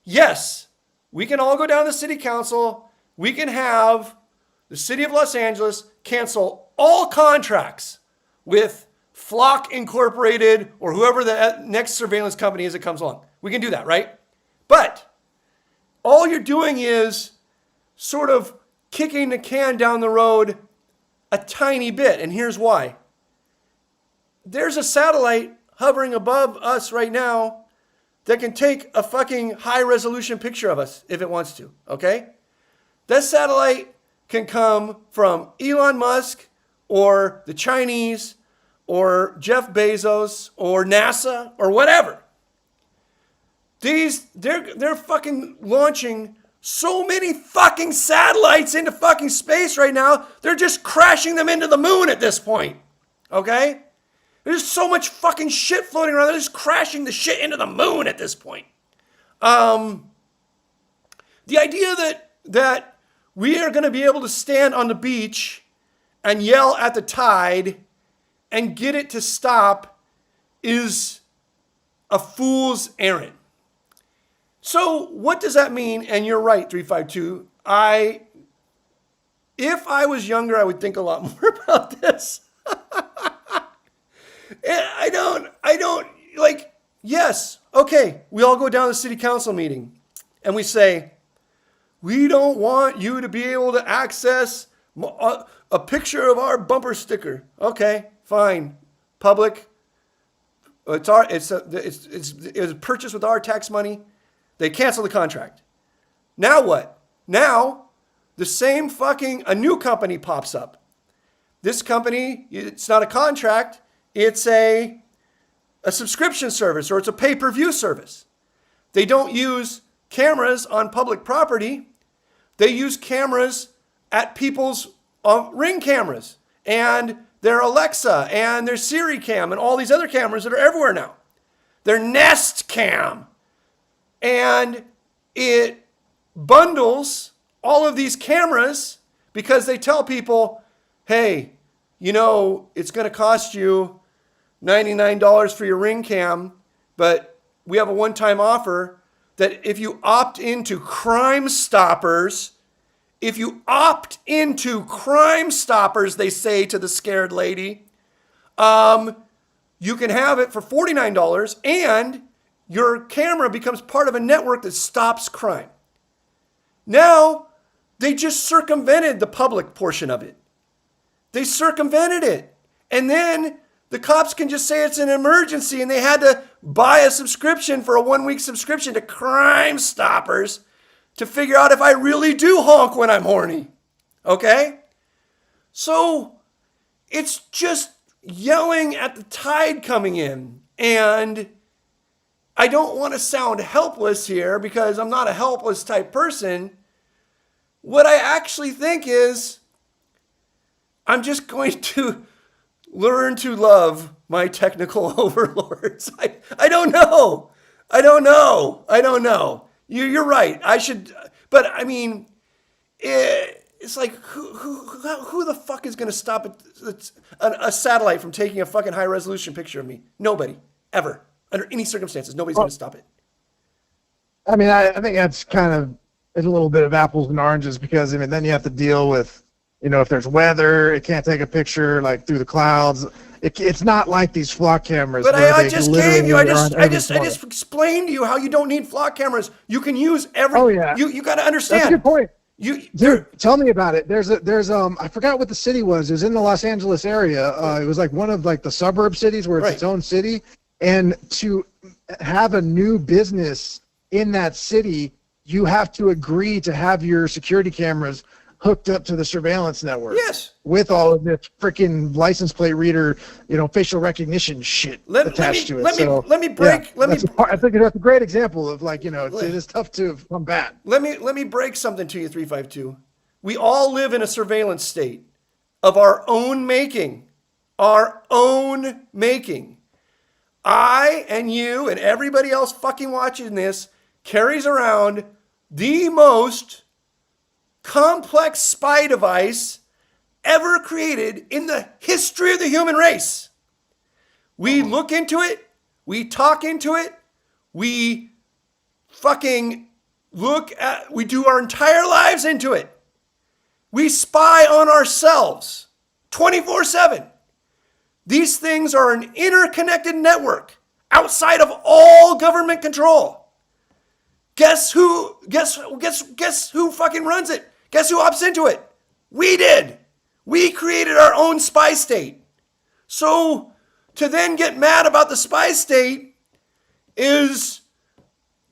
Yes, we can all go down to city council. We can have the city of Los Angeles cancel all contracts with Flock Incorporated or whoever the next surveillance company is that comes along. We can do that, right? But all you're doing is sort of kicking the can down the road a tiny bit. And here's why. There's a satellite hovering above us right now that can take a fucking high resolution picture of us if it wants to, okay? That satellite can come from Elon Musk or the Chinese or Jeff Bezos or NASA or whatever. They're fucking launching so many fucking satellites into fucking space right now. They're just crashing them into the moon at this point. Okay? There's so much fucking shit floating around. They're just crashing the shit into the moon at this point. The idea that we are going to be able to stand on the beach and yell at the tide and get it to stop is a fool's errand. So what does that mean? And you're right, 352. If I was younger, I would think a lot more about this. I don't yes, okay, we all go down to the city council meeting and we say, we don't want you to be able to access a picture of our bumper sticker. Okay, fine. Public, It was purchased with our tax money. They canceled the contract. Now what? Now a new company pops up. This company, it's not a contract. It's a subscription service, or it's a pay-per-view service. They don't use cameras on public property. They use cameras at people's Ring cameras and their Alexa and their Siri Cam and all these other cameras that are everywhere now. Their Nest Cam. And it bundles all of these cameras because they tell people, hey, it's going to cost you $99 for your Ring Cam, but we have a one-time offer that if you opt into Crime Stoppers, they say to the scared lady, you can have it for $49 and your camera becomes part of a network that stops crime. Now, they just circumvented the public portion of it. They circumvented it. And then the cops can just say it's an emergency and they had to buy a subscription for a 1-week subscription to Crime Stoppers to figure out if I really do honk when I'm horny. Okay? So it's just yelling at the tide coming in. And I don't want to sound helpless here because I'm not a helpless type person. What I actually think is I'm just going to learn to love my technical overlords. I don't know. You're right. I should, but I mean, it's like who the fuck is going to stop a satellite from taking a fucking high resolution picture of me? Nobody, ever, under any circumstances. Nobody's going to stop it. I mean, I think that's kind of a little bit of apples and oranges because then you have to deal with, if there's weather, it can't take a picture like through the clouds. It's not like these flock cameras. But I just explained to you how you don't need flock cameras. You can use every. Oh yeah. You got to understand. That's a good point. Dude, tell me about it. There's I forgot what the city was. It was in the Los Angeles area. It was like one of like the suburb cities where it's its own city. And to have a new business in that city, you have to agree to have your security cameras hooked up to the surveillance network. Yes. With all of this freaking license plate reader, facial recognition shit attached to it. Let me break. I think that's a great example of it's tough to combat. Let me break something to you, 352. We all live in a surveillance state of our own making. Our own making. I and you and everybody else fucking watching this carries around the most complex spy device ever created in the history of the human race. We look into it, we talk into it, we do our entire lives into it. We spy on ourselves 24/7. These things are an interconnected network outside of all government control. Guess who fucking runs it? Guess who opts into it? We did. We created our own spy state. So to then get mad about the spy state is,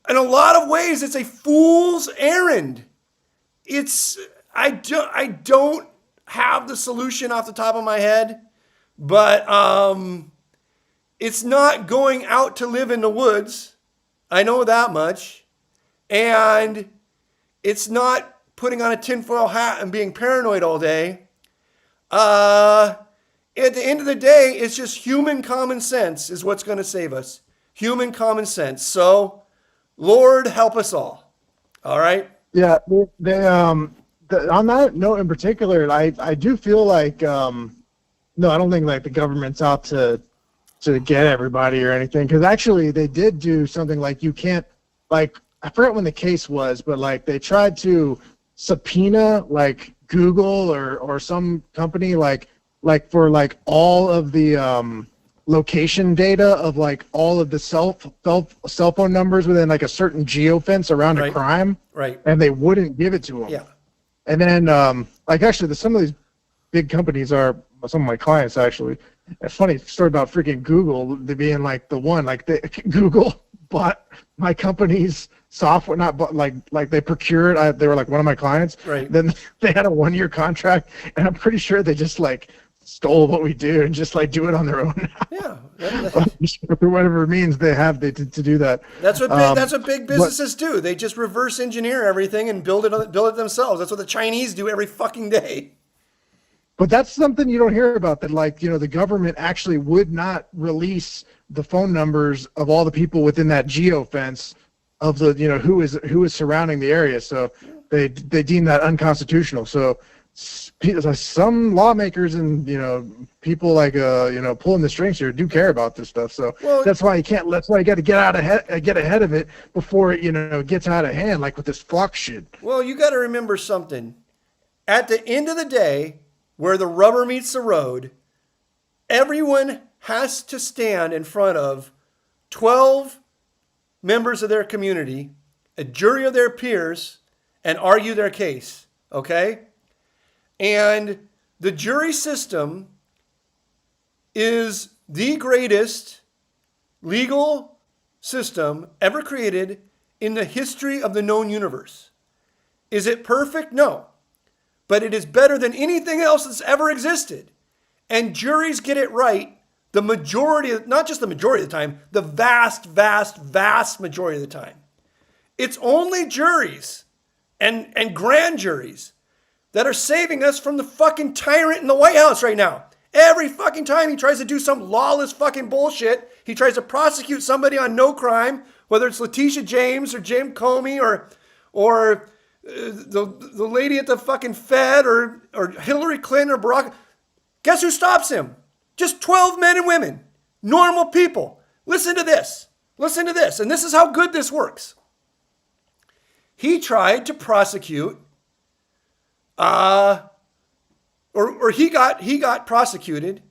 in a lot of ways, it's a fool's errand. I don't have the solution off the top of my head, but it's not going out to live in the woods. I know that much. And it's not putting on a tinfoil hat and being paranoid all day. At the end of the day, it's just human common sense is what's going to save us. Human common sense. So, Lord, help us all. All right? Yeah. On that note in particular, I do feel like, no, I don't think like the government's out to get everybody or anything. Because actually they did do something like you can't, like, I forget when the case was, but like they tried to subpoena like Google or some company like for like all of the location data of like all of the cell phone numbers within like a certain geofence around a crime. Right. And they wouldn't give it to them. Yeah. And then like actually some of these big companies are some of my clients actually. A funny story about freaking Google, they being like the one, like Google bought my company's software, not but like they procured. They were like one of my clients. Right. Then they had a 1-year contract, and I'm pretty sure they just like stole what we do and just like do it on their own. Yeah. Through whatever means they have to do that. That's what big businesses do. They just reverse engineer everything and build it themselves. That's what the Chinese do every fucking day. But that's something you don't hear about, that like, the government actually would not release the phone numbers of all the people within that geofence of the, who is surrounding the area. So they deem that unconstitutional. So some lawmakers and, people like, pulling the strings here do care about this stuff. So that's why you got to get ahead of it before it, gets out of hand, like with this Fox shit. Well, you got to remember something. At the end of the day, where the rubber meets the road, everyone has to stand in front of 12 members of their community, a jury of their peers, and argue their case, okay? And the jury system is the greatest legal system ever created in the history of the known universe. Is it perfect? No. But it is better than anything else that's ever existed. And juries get it right the majority, not just the majority of the time, the vast, vast, vast majority of the time. It's only juries and grand juries that are saving us from the fucking tyrant in the White House right now. Every fucking time he tries to do some lawless fucking bullshit, he tries to prosecute somebody on no crime, whether it's Letitia James or Jim Comey or the lady at the fucking Fed or Hillary Clinton or Barack. Guess who stops him? Just 12 men and women, normal people. Listen to this. Listen to this. And this is how good this works. He tried to prosecute, or he got prosecuted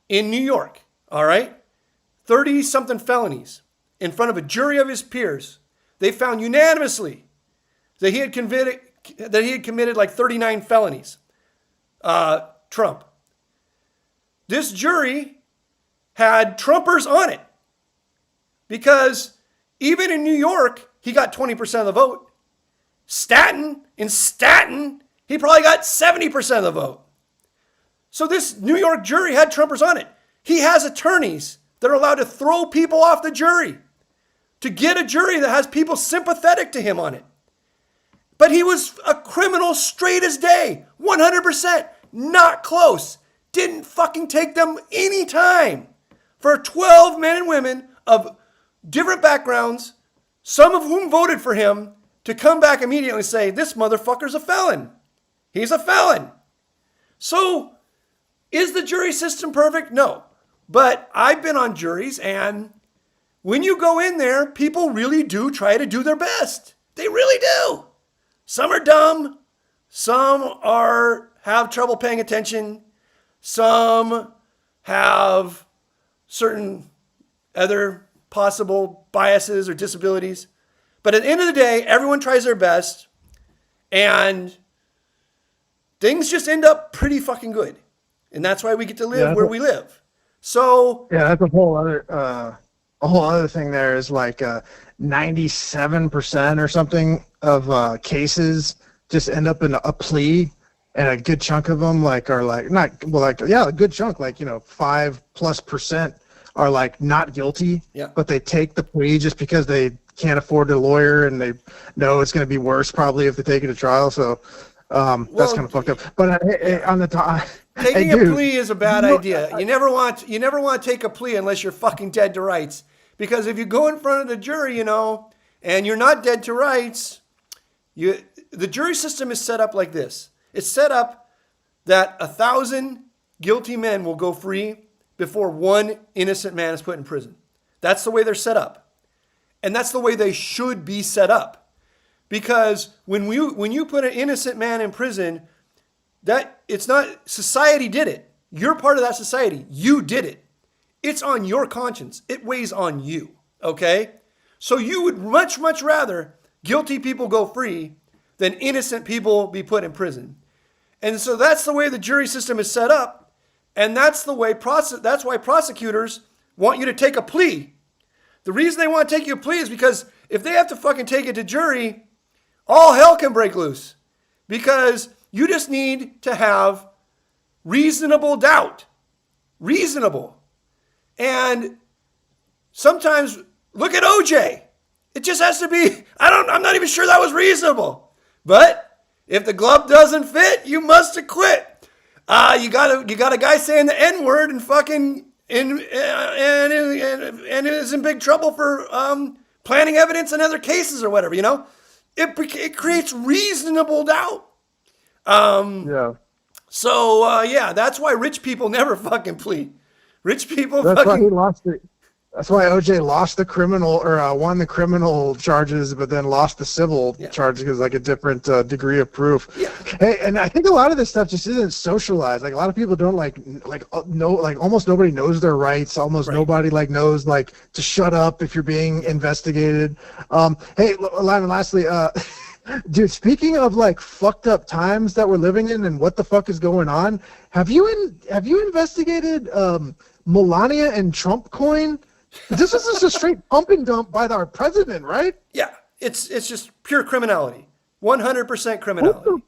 in New York. All right, 30-something felonies in front of a jury of his peers. They found unanimously that he had committed like 39 felonies. Trump. This jury had Trumpers on it because even in New York, he got 20% of the vote. In Staten, he probably got 70% of the vote. So this New York jury had Trumpers on it. He has attorneys that are allowed to throw people off the jury to get a jury that has people sympathetic to him on it. But he was a criminal straight as day, 100%, not close. Didn't fucking take them any time for 12 men and women of different backgrounds, some of whom voted for him, to come back immediately and say, this motherfucker's a felon. He's a felon. So is the jury system perfect? No. But I've been on juries, and when you go in there, people really do try to do their best. They really do. Some are dumb. Some have trouble paying attention. Some have certain other possible biases or disabilities. But at the end of the day, everyone tries their best, and things just end up pretty fucking good. And that's why we get to live where we live. So yeah, that's a whole other thing. There is like 97% or something of cases just end up in a plea, and a good chunk of them a good chunk, 5+% are like not guilty, but they take the plea just because they can't afford a lawyer and they know it's going to be worse probably if they take it to trial. So that's kind of fucked up. But on the top, taking a plea is a bad idea. You never want to take a plea unless you're fucking dead to rights. Because if you go in front of the jury, and you're not dead to rights, the jury system is set up like this. It's set up that 1,000 guilty men will go free before one innocent man is put in prison. That's the way they're set up. And that's the way they should be set up. Because when you put an innocent man in prison, that it's not society did it. You're part of that society. You did it. It's on your conscience. It weighs on you. Okay? So you would much, much rather guilty people go free than innocent people be put in prison. And so that's the way the jury system is set up. And that's why prosecutors want you to take a plea. The reason they want to take you a plea is because if they have to fucking take it to jury, all hell can break loose. Because you just need to have reasonable doubt. Reasonable. And sometimes, look at OJ. It just has to be, I'm not even sure that was reasonable. But if the glove doesn't fit, you must acquit. You got a guy saying the N-word and fucking and is in big trouble for planting evidence in other cases or whatever, you know? It creates reasonable doubt. Yeah. So yeah, that's why rich people never fucking plead. Rich people That's why fucking he lost it. That's why OJ lost the criminal or won the criminal charges, but then lost the civil charges because like a different degree of proof. Yeah. Hey, and I think a lot of this stuff just isn't socialized. Like a lot of people don't almost nobody knows their rights. Almost nobody knows to shut up if you're being investigated. Hey, Lyman, lastly, dude, speaking of fucked up times that we're living in and what the fuck is going on, have you investigated Melania and Trump coin? This is just a straight pump and dump by our president, right? Yeah, it's just pure criminality, 100% criminality.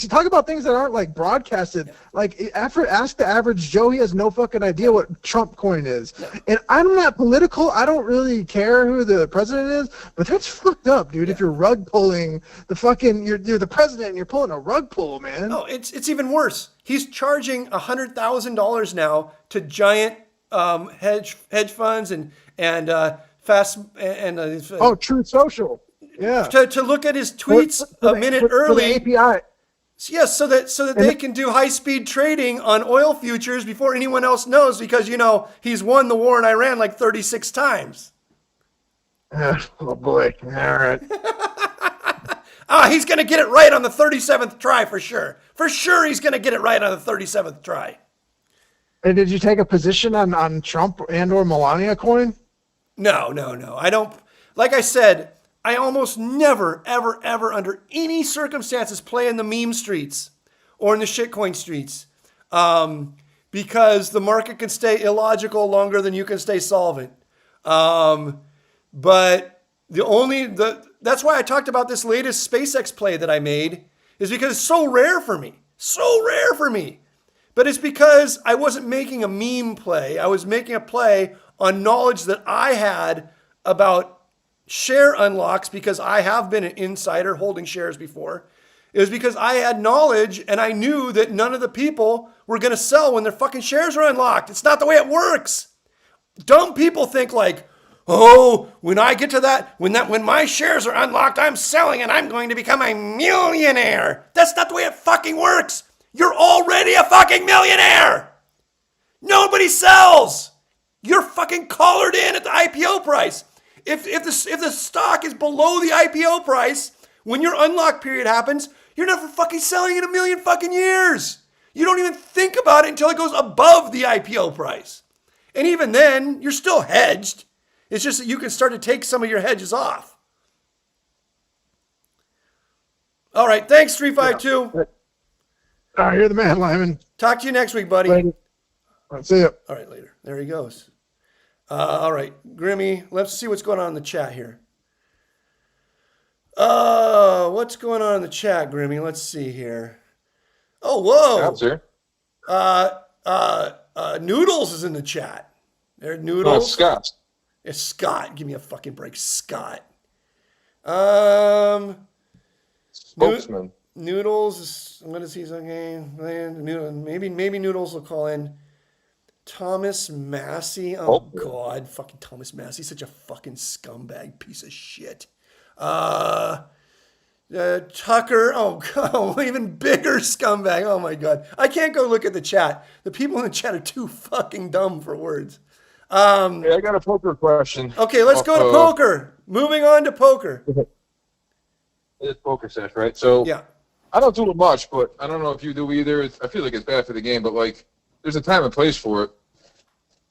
Talk about things that aren't broadcasted. Ask the average Joe, he has no fucking idea what Trump coin is. No. And I'm not political. I don't really care who the president is, but that's fucked up, dude. Yeah. If you're rug pulling you're the president and you're pulling a rug pull, man. No, it's even worse. He's charging $100,000 now to giant hedge funds and fast and Truth Social. Yeah. To look at his tweets a minute early. For the API. Yes, so that they can do high-speed trading on oil futures before anyone else knows because, he's won the war in Iran 36 times. Oh, boy. All right. He's going to get it right on the 37th try for sure. For sure he's going to get it right on the 37th try. And did you take a position on Trump and or Melania coin? No. I don't. Like I said, I almost never, ever, ever, under any circumstances, play in the meme streets or in the shitcoin streets because the market can stay illogical longer than you can stay solvent. But that's why I talked about this latest SpaceX play that I made is because it's so rare for me. But it's because I wasn't making a meme play. I was making a play on knowledge that I had about share unlocks because I have been an insider holding shares before. It was because I had knowledge and I knew that none of the people were going to sell when their fucking shares are unlocked. It's not the way it works. Dumb people think when I get to that, when my shares are unlocked, I'm selling and I'm going to become a millionaire. That's not the way it fucking works. You're already a fucking millionaire. Nobody sells. You're fucking collared in at the IPO price. If the stock is below the IPO price, when your unlock period happens, you're never fucking selling in a million fucking years. You don't even think about it until it goes above the IPO price. And even then, you're still hedged. It's just that you can start to take some of your hedges off. All right, thanks, 352. All right, you're the man, Lyman. Talk to you next week, buddy. Later. All right, see you. All right, later. There he goes. All right, Grimmy, let's see what's going on in the chat here. What's going on in the chat, Grimmy? Let's see here. Oh, whoa. Noodles is in the chat. There's Noodles. Oh, Scott. It's Scott. Give me a fucking break, Scott. Spokesman. Noodles. I'm gonna see something. Maybe Noodles will call in. Thomas Massey. Oh God, fucking Thomas Massey, such a fucking scumbag piece of shit. Tucker. Oh God, even bigger scumbag. Oh my God, I can't go look at the chat. The people in the chat are too fucking dumb for words. Hey, I got a poker question. Okay, let's go to poker. Moving on to poker. It's Pokersesh, right? So yeah, I don't do it much, but I don't know if you do either. I feel like it's bad for the game, but there's a time and place for it.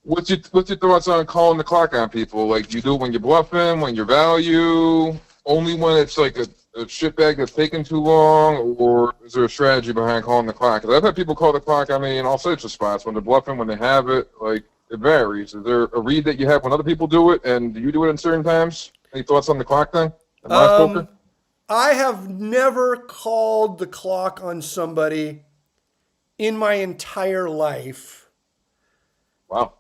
What's your thoughts on calling the clock on people? You do it when you're bluffing, when you're value, only when it's a a shitbag that's taking too long, or is there a strategy behind calling the clock? Because I've had people call the clock on me in all sorts of spots when they're bluffing, when they have it. Like, it varies. Is there a read that you have when other people do it, and do you do it in certain times? Any thoughts on the clock thing? In live poker? I have never called the clock on somebody in my entire life. Wow.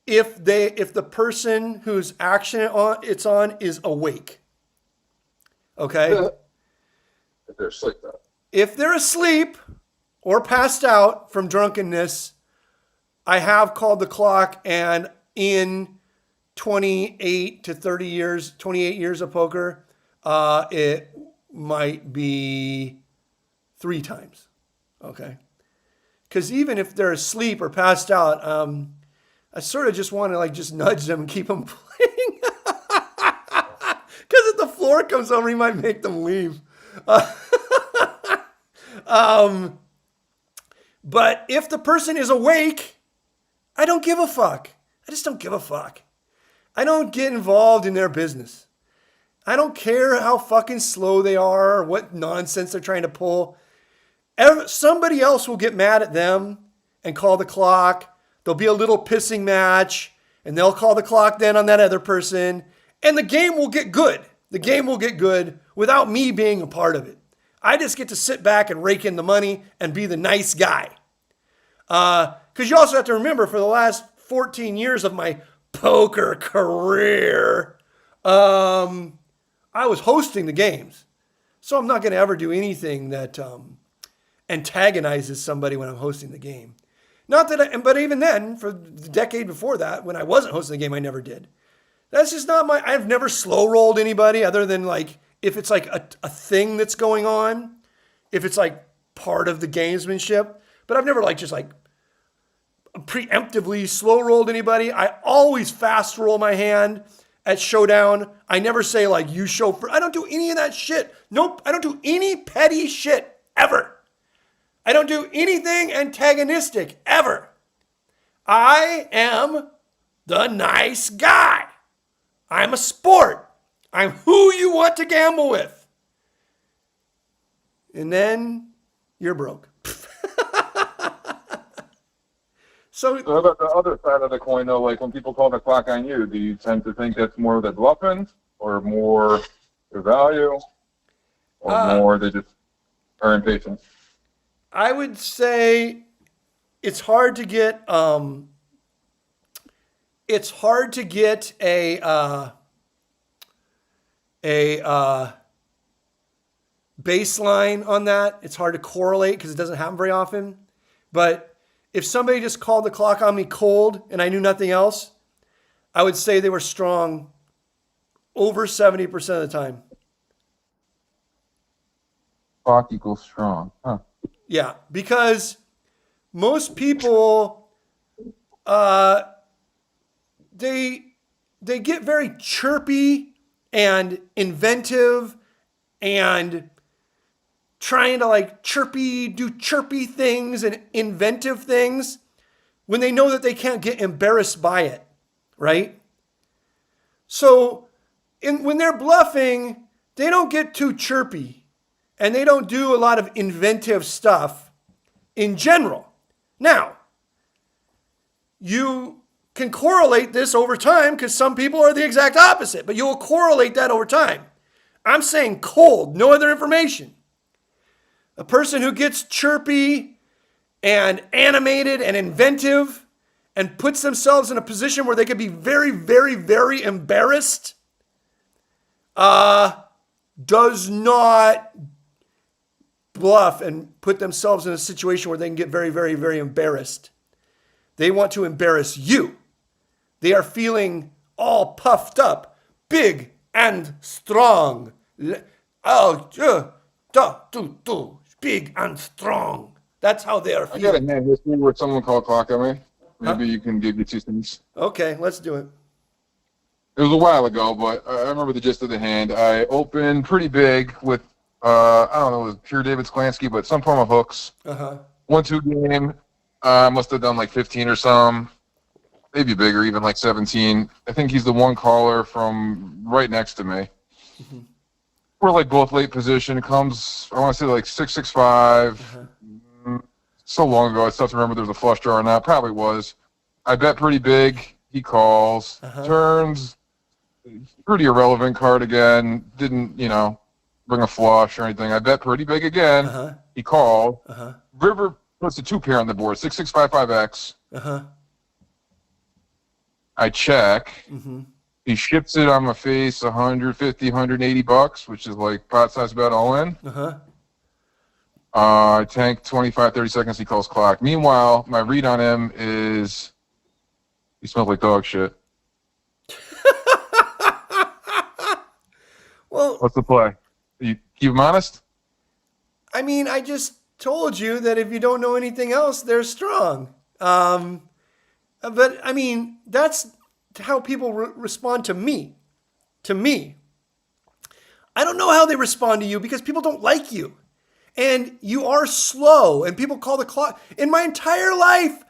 If the person whose action it's on is awake. Okay? If they're asleep, though. If they're asleep or passed out from drunkenness, I have called the clock, and in 28 to 30 years, 28 years of poker, it might be 3 times. Okay? Because even if they're asleep or passed out, I sort of just want to just nudge them and keep them playing. Because if the floor comes over, he might make them leave. But if the person is awake, I don't give a fuck. I just don't give a fuck. I don't get involved in their business. I don't care how fucking slow they are or what nonsense they're trying to pull. Somebody else will get mad at them and call the clock. There'll be a little pissing match, and they'll call the clock then on that other person, and the game will get good. The game will get good without me being a part of it. I just get to sit back and rake in the money and be the nice guy. Because you also have to remember, for the last 14 years of my poker career, I was hosting the games. So I'm not going to ever do anything that antagonizes somebody when I'm hosting the game. Not that, but even then, for the decade before that, when I wasn't hosting the game, I never did. That's just not I've never slow rolled anybody other than if it's a thing that's going on, if it's part of the gamesmanship. But I've never preemptively slow rolled anybody. I always fast roll my hand at showdown. I never say you show for. I don't do any of that shit. Nope. I don't do any petty shit ever. I don't do anything antagonistic ever. I am the nice guy. I'm a sport. I'm who you want to gamble with. And then you're broke. So how about the other side of the coin, though? When people call the clock on you, do you tend to think that's more the bluffing, or more the value, or more they just are impatient? I would say it's hard to get a baseline on that. It's hard to correlate because it doesn't happen very often. But if somebody just called the clock on me cold and I knew nothing else, I would say they were strong over 70% of the time. Clock equals strong. Huh. Yeah, because most people, they get very chirpy and inventive and trying to do chirpy things and inventive things when they know that they can't get embarrassed by it, right? So when they're bluffing, they don't get too chirpy. And they don't do a lot of inventive stuff in general. Now, you can correlate this over time because some people are the exact opposite, but you will correlate that over time. I'm saying cold, no other information. A person who gets chirpy and animated and inventive and puts themselves in a position where they could be very, very, very embarrassed does not bluff and put themselves in a situation where they can get very, very, very embarrassed. They want to embarrass you. They are feeling all puffed up, big and strong. Big and strong. That's how they are I feeling. got a hand history where someone called clock on me. Maybe you can give me 2 things. Okay, let's do it. It was a while ago, but I remember the gist of the hand. I opened pretty big with, I don't know, it was pure David Sklansky, but some form of hooks. 1-2 game. Must have done 15 or some. Maybe bigger, even 17. I think he's the one caller from right next to me. we're like both late position. It comes, I want to say like 665. So long ago, it's tough to remember if there was a flush draw or not. Probably was. I bet pretty big. He calls. Turns. Pretty irrelevant card again. Didn't, bring a flush or anything. I bet pretty big again. He called. River puts a 2-pair on the board. 6655X. I check. He ships it on my face 150, 180 bucks, which is like pot size bet all in. I tank 25, 30 seconds. He calls clock. Meanwhile, my read on him is he smells like dog shit. Well, what's the play? You keep him honest? I mean, I just told you that if you don't know anything else, they're strong. But I mean, that's how people respond to me. To me. I don't know how they respond to you because people don't like you. And you are slow and people call the clock. In my entire life,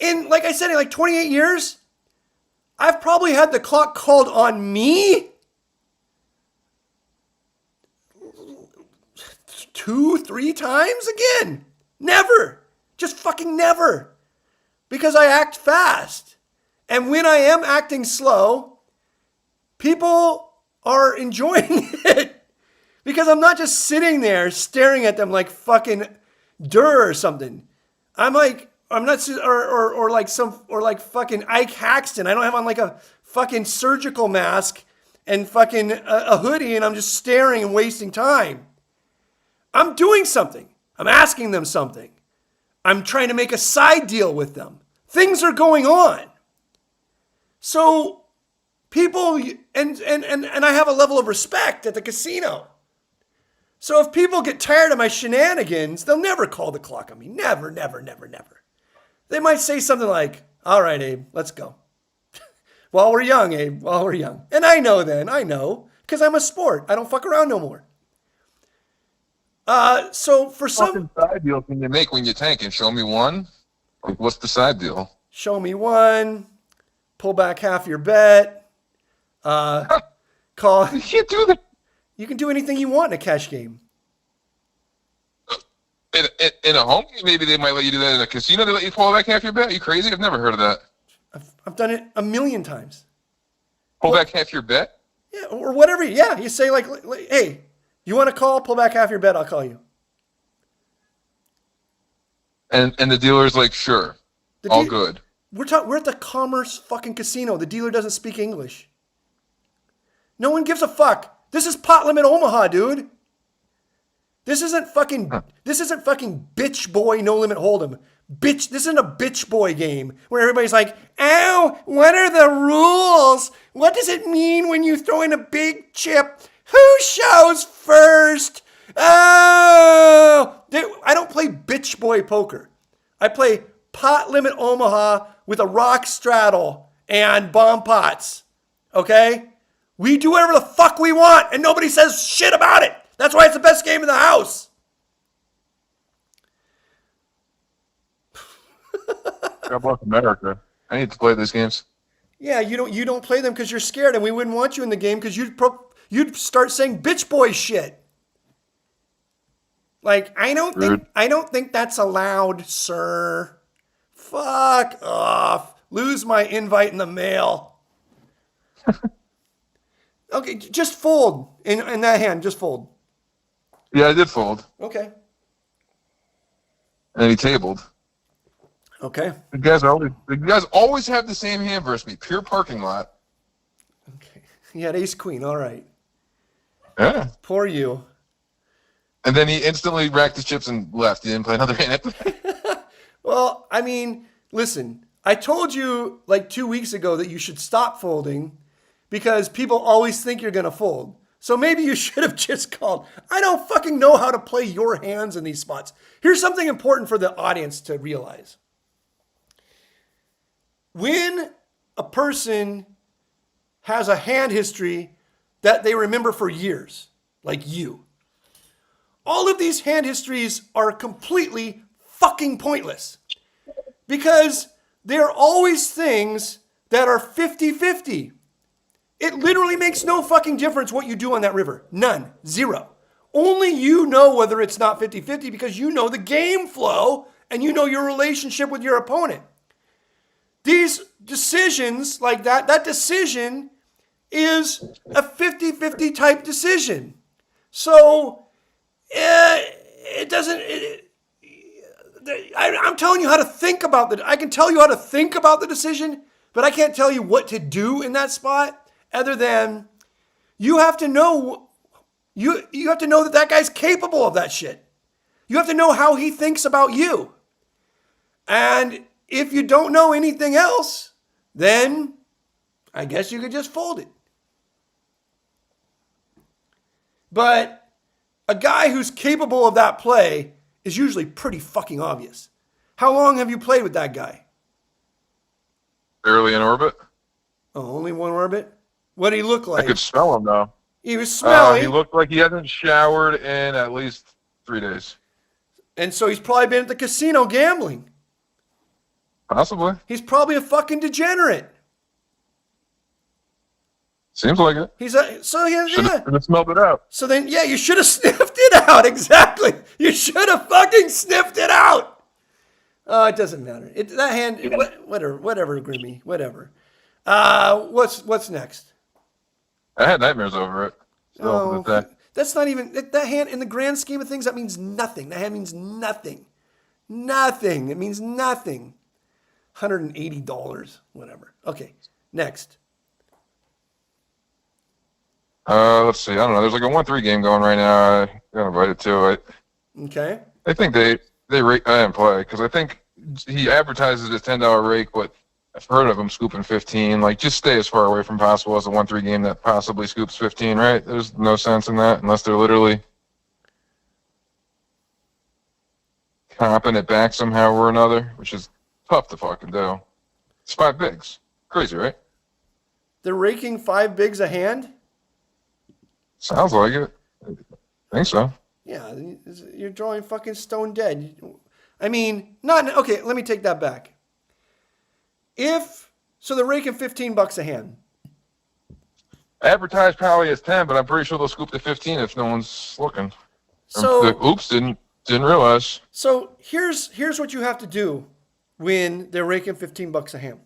like I said, in like 28 years, I've probably had the clock called on me 2-3 times again. Never. Just fucking never. Because I act fast. And when I am acting slow, people are enjoying it. Because I'm not just sitting there staring at them like fucking Durr or something. I'm not, or like fucking Ike Haxton. I don't have on like a fucking surgical mask and fucking a hoodie and I'm just staring and wasting time. I'm doing something. I'm asking them something. I'm trying to make a side deal with them. Things are going on. So people, and I have a level of respect at the casino. So if people get tired of my shenanigans, they'll never call the clock on me. Never, never, never, never. They might say something like, all right, Abe, let's go. While we're young, Abe, while we're young. And I know, because I'm a sport. I don't fuck around no more. So for some... What side deal can you make when you're tanking? Show me one. Like, what's the side deal? Show me one. Pull back half your bet. Call... You can't do that. You can do anything you want in a cash game. In a home game, maybe they might let you do that. In a casino, they let you pull back half your bet. Are you crazy? I've never heard of that. I've done it a million times. Pull back half your bet? Yeah, or whatever. Yeah, you say like, hey, you want to call? Pull back half your bet. I'll call you. And the dealer's like, sure, all good. We're at the Commerce fucking casino. The dealer doesn't speak English. No one gives a fuck. This is pot limit Omaha, dude. This isn't fucking bitch boy no limit hold'em. Bitch, this isn't a bitch boy game where everybody's like, ow, what are the rules? What does it mean when you throw in a big chip? Who shows first? Oh, I don't play bitch boy poker. I play pot limit Omaha with a rock straddle and bomb pots. Okay? We do whatever the fuck we want and nobody says shit about it. That's why it's the best game in the house. God bless America. I need to play these games. Yeah, you don't play them because you're scared, and we wouldn't want you in the game because you'd start saying bitch boy shit. Like, I don't think that's allowed, sir. Fuck off. Lose my invite in the mail. Okay, just fold in that hand. Just fold. Yeah, I did fold. Okay. And he tabled. Okay. You guys always have the same hand versus me. Pure parking lot. Okay. He had ace queen. All right. Yeah. Poor you. And then he instantly racked his chips and left. He didn't play another hand. Well, I mean, listen. I told you like 2 weeks ago that you should stop folding because people always think you're going to fold. So maybe you should have just called. I don't fucking know how to play your hands in these spots. Here's something important for the audience to realize. When a person has a hand history that they remember for years, like you, all of these hand histories are completely fucking pointless because they're always things that are 50-50. It literally makes no fucking difference what you do on that river. None. Zero. Only you know whether it's not 50-50 because you know the game flow and you know your relationship with your opponent. These decisions like that decision is a 50-50 type decision. So it doesn't... I'm telling you how to think about it. I can tell you how to think about the decision, but I can't tell you what to do in that spot other than you have to know you have to know that guy's capable of that shit. You have to know how he thinks about you. And if you don't know anything else, then I guess you could just fold it. But a guy who's capable of that play is usually pretty fucking obvious. How long have you played with that guy? Barely in orbit. Oh, only one orbit? What did he look like? I could smell him though. He was smelly. He looked like he hasn't showered in at least 3 days. And so he's probably been at the casino gambling. Possibly. He's probably a fucking degenerate. Seems like it. Should have smelled it out. So then, yeah, you should have sniffed it out. Exactly. You should have fucking sniffed it out. Oh, it doesn't matter. That hand, whatever, Grimmy, whatever. What's next? I had nightmares over it. So That's not even, that hand, in the grand scheme of things, that means nothing. That hand means nothing. Nothing. It means nothing. $180, whatever. Okay, next. Let's see. I don't know. There's like a 1-3 game going right now. I got invited to it. Okay. I think they rake. I didn't play because I think he advertises a $10 rake, but I've heard of him scooping 15. Like, just stay as far away from possible as a 1-3 game that possibly scoops 15. Right? There's no sense in that unless they're literally comping it back somehow or another, which is tough to fucking do. It's 5 bigs. Crazy, right? They're raking 5 bigs a hand? Sounds like it. I think so. Yeah, you're drawing fucking stone dead. I mean, okay, let me take that back. So they're raking $15 a hand. Advertised probably as 10, but I'm pretty sure they'll scoop to 15 if no one's looking. So, oops, didn't realize. So here's what you have to do when they're raking $15 a hand.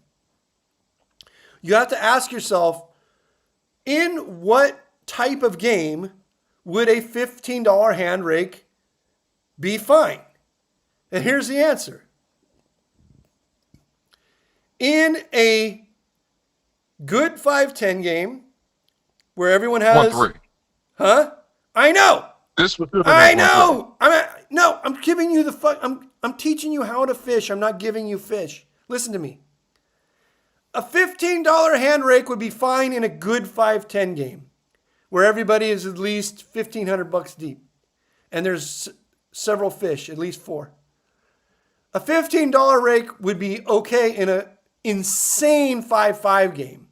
You have to ask yourself, in what type of game would a $15 hand rake be fine? And here's the answer. In a good 5-10 game where everyone has 1-3. Huh? I know. This was I know. I'm giving you I'm teaching you how to fish. I'm not giving you fish. Listen to me. A $15 hand rake would be fine in a good 5-10 game where everybody is at least $1,500 deep and there's several fish, at least 4. A $15 rake would be okay in an insane 5-5 game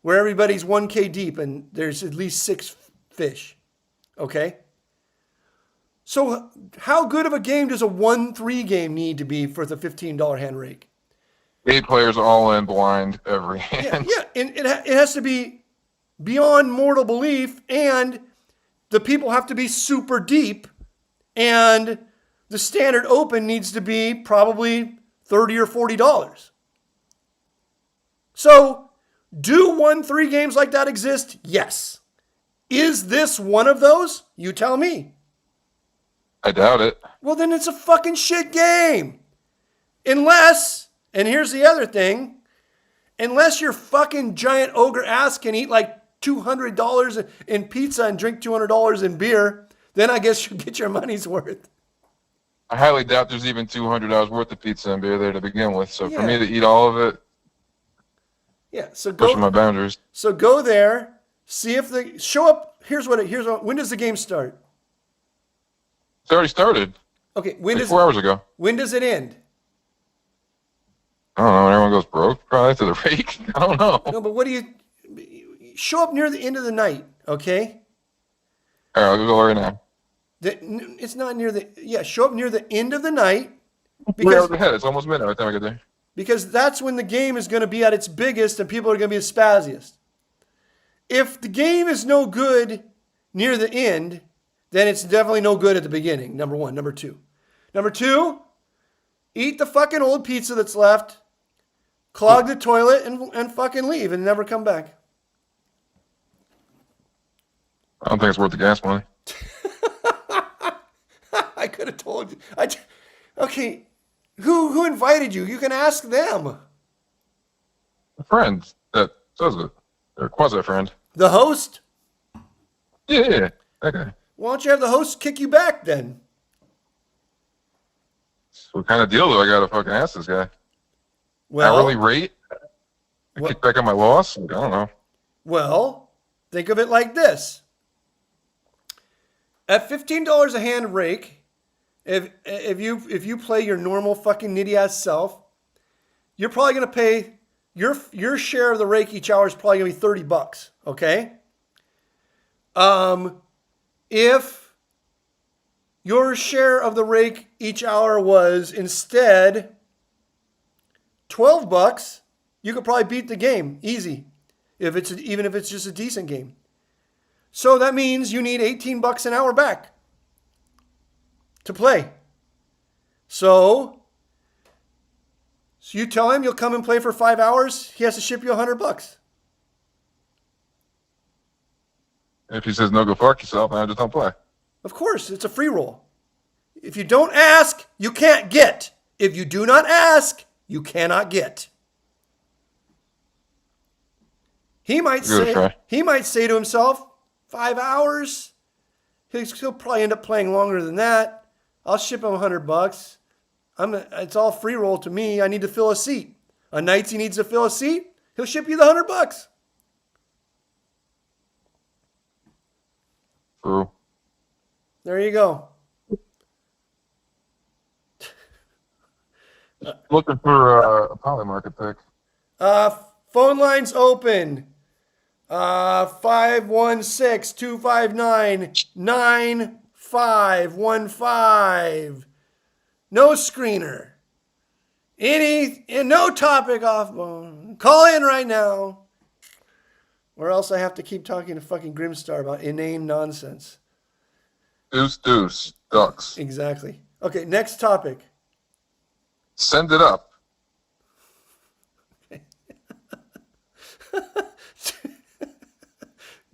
where everybody's 1K deep and there's at least 6 fish. Okay? So how good of a game does a 1-3 game need to be for the $15 hand rake? 8 players all in blind every hand. Yeah, and it has to be beyond mortal belief, and the people have to be super deep, and the standard open needs to be probably $30 or $40. So, do 1-3 games like that exist? Yes. Is this one of those? You tell me. I doubt it. Well, then it's a fucking shit game. Unless, and here's the other thing, unless your fucking giant ogre ass can eat like $200 in pizza and drink $200 in beer, then I guess you get your money's worth. I highly doubt there's even $200 worth of pizza and beer there to begin with. So for me to eat all of it, pushing my boundaries. So go there, see if they show up. When does the game start? It's already started. Okay, 4 hours ago. When does it end? I don't know. When everyone goes broke, probably after the rake. I don't know. No, but what do you show up near the end of the night? Okay. All right, I'll go right now. It's not near show up near the end of the night. 3 hours ahead. It's almost midnight by the time I get there. Because that's when the game is going to be at its biggest and people are going to be the spazziest. if the game is no good near the end, then it's definitely no good at the beginning. Number one. Number two, eat the fucking old pizza that's left, clog the toilet, and fucking leave and never come back. I don't think it's worth the gas money. I could have told you. Okay, who invited you? You can ask them. A friend that does it. Or quasi-friend. The host? Yeah. Okay. Why don't you have the host kick you back then? So what kind of deal do I got to fucking ask this guy? Well, Hourly rate? I kick back on my loss? I don't know. Well, think of it like this. At $15 a hand rake, if you play your normal fucking nitty ass self, you're probably gonna pay your share of the rake each hour is probably gonna be $30. Okay. If your share of the rake each hour was instead $12, you could probably beat the game easy, even if it's just a decent game. So that means you need $18 an hour back to play. So you tell him you'll come and play for 5 hours. He has to ship you $100. If he says no, go fuck yourself, then I just don't play. Of course, it's a free roll. If you don't ask, you can't get. If you do not ask, you cannot get. He might say to himself, 5 hours. He'll probably end up playing longer than that. I'll ship him $100. It's all free roll to me. I need to fill a seat. On nights he needs to fill a seat, he'll ship you the $100. True. There you go. Looking for a polymarket pick. Phone lines open. 516-259-9515. No screener. No topic off phone. Call in right now. Or else I have to keep talking to fucking Grimstar about inane nonsense. Deuce, ducks. Exactly. Okay, next topic. Send it up.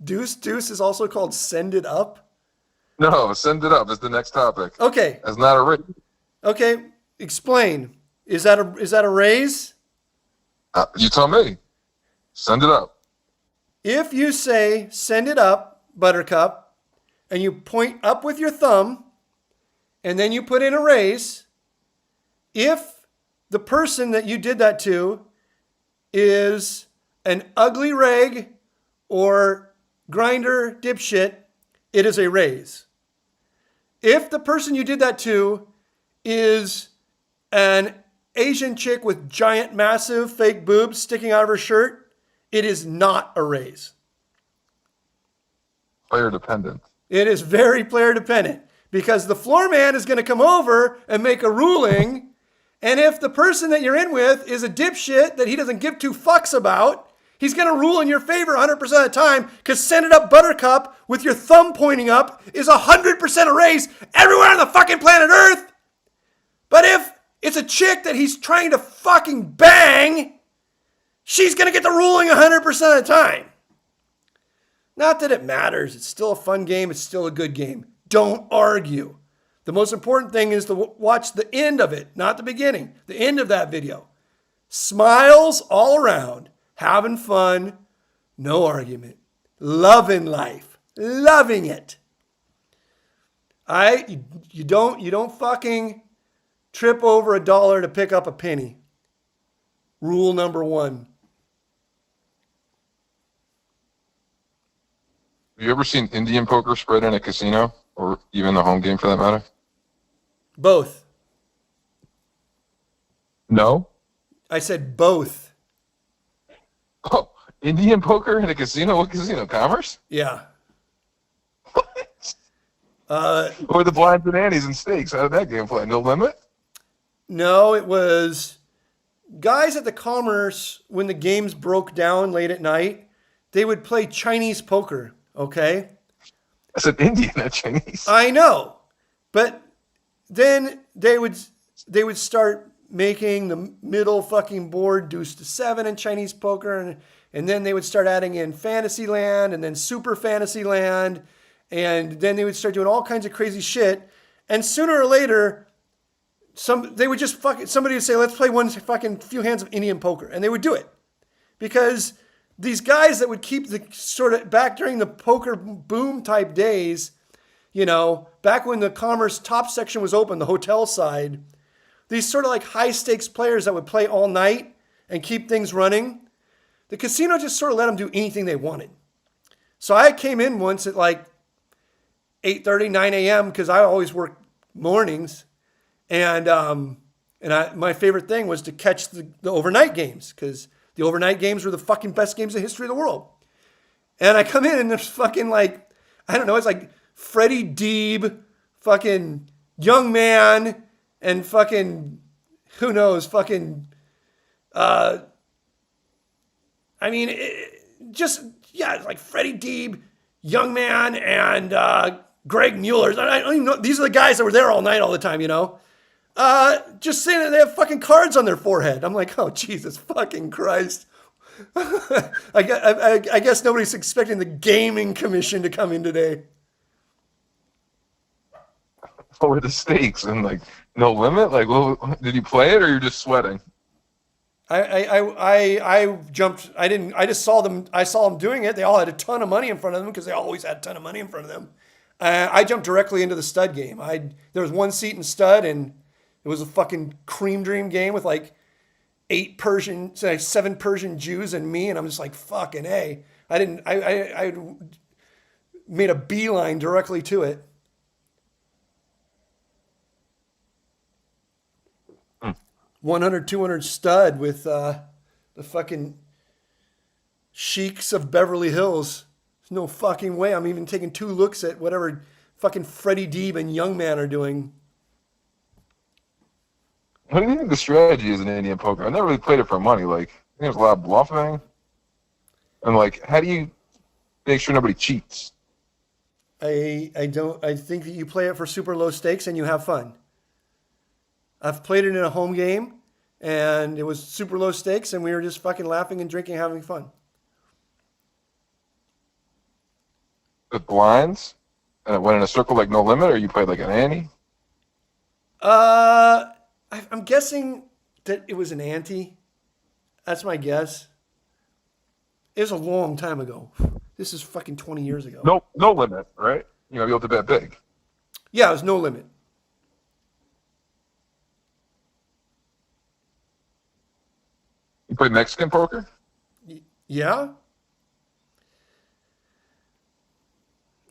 Deuce is also called Send It Up? No, send it up is the next topic. Okay. That's not a rate. Okay, explain. Is that a raise? You tell me. Send it up. If you say send it up, Buttercup, and you point up with your thumb, and then you put in a raise, if the person that you did that to is an ugly rag or grinder dipshit, it is a raise. If the person you did that to is an Asian chick with giant, massive fake boobs sticking out of her shirt, it is not a raise. Player dependent. It is very player dependent because the floor man is going to come over and make a ruling. And if the person that you're in with is a dipshit that he doesn't give two fucks about, he's going to rule in your favor 100% of the time because send it up Buttercup with your thumb pointing up is 100% a raise everywhere on the fucking planet Earth. But if it's a chick that he's trying to fucking bang, she's going to get the ruling 100% of the time. Not that it matters. It's still a fun game. It's still a good game. Don't argue. The most important thing is to watch the end of it, not the beginning. The end of that video. Smiles all around. Having fun. No argument. Loving life. Loving it. You don't fucking trip over $1 to pick up a penny. Rule number 1. Have you ever seen Indian poker spread in a casino? Or even the home game for that matter? Both. No? I said both. Oh, Indian poker in a casino? What casino? Commerce? Yeah. Or the blinds and antes and stakes? How did that game play? No limit? No, it was guys at the Commerce when the games broke down late at night. they would play Chinese poker, okay? I said Indian, not Chinese. I know. But then they would start making the middle fucking board deuce to 7 in Chinese poker, and then they would start adding in Fantasyland and then Super Fantasyland, and then they would start doing all kinds of crazy shit. And sooner or later, somebody would say, let's play one fucking few hands of Indian poker, and they would do it because these guys that would keep the sort of back during the poker boom type days, you know, back when the Commerce top section was open, the hotel side, these sort of like high stakes players that would play all night and keep things running, the casino just sort of let them do anything they wanted. So I came in once at like 8:30, 9 a.m. because I always work mornings. And my favorite thing was to catch the overnight games because the overnight games were the fucking best games in the history of the world. And I come in and there's fucking like, I don't know, it's like Freddie Deeb, fucking Young Man, and fucking, who knows, fucking, it's like Freddie Deeb, Young Man, and Greg Mueller. I don't even know. These are the guys that were there all night, all the time, you know? Just saying that they have fucking cards on their forehead. I'm like, oh, Jesus fucking Christ. I guess nobody's expecting the gaming commission to come in today. What were the stakes? And like, no limit? Like, well, did you play it or you're just sweating? I jumped. I just saw them. I saw them doing it. They all had a ton of money in front of them because they always had a ton of money in front of them. I jumped directly into the stud game. There was one seat in stud, and it was a fucking cream dream game with like 7 Persian Jews and me, and I'm just like, fucking A. I made a beeline directly to it. Hmm. 100, 200 stud with the fucking sheiks of Beverly Hills. There's no fucking way I'm even taking 2 looks at whatever fucking Freddie Deeb and Young Man are doing. What do you think the strategy is in Indian poker? I never really played it for money. Like, I think there's a lot of bluffing. And like, how do you make sure nobody cheats? I think that you play it for super low stakes and you have fun. I've played it in a home game and it was super low stakes and we were just fucking laughing and drinking, having fun. With blinds? And it went in a circle like no limit, or you played like an ante? I'm guessing that it was an ante. That's my guess. It was a long time ago. This is fucking 20 years ago. No limit, right? You know, be able to bet big. Yeah, it was no limit. You play Mexican poker? Yeah?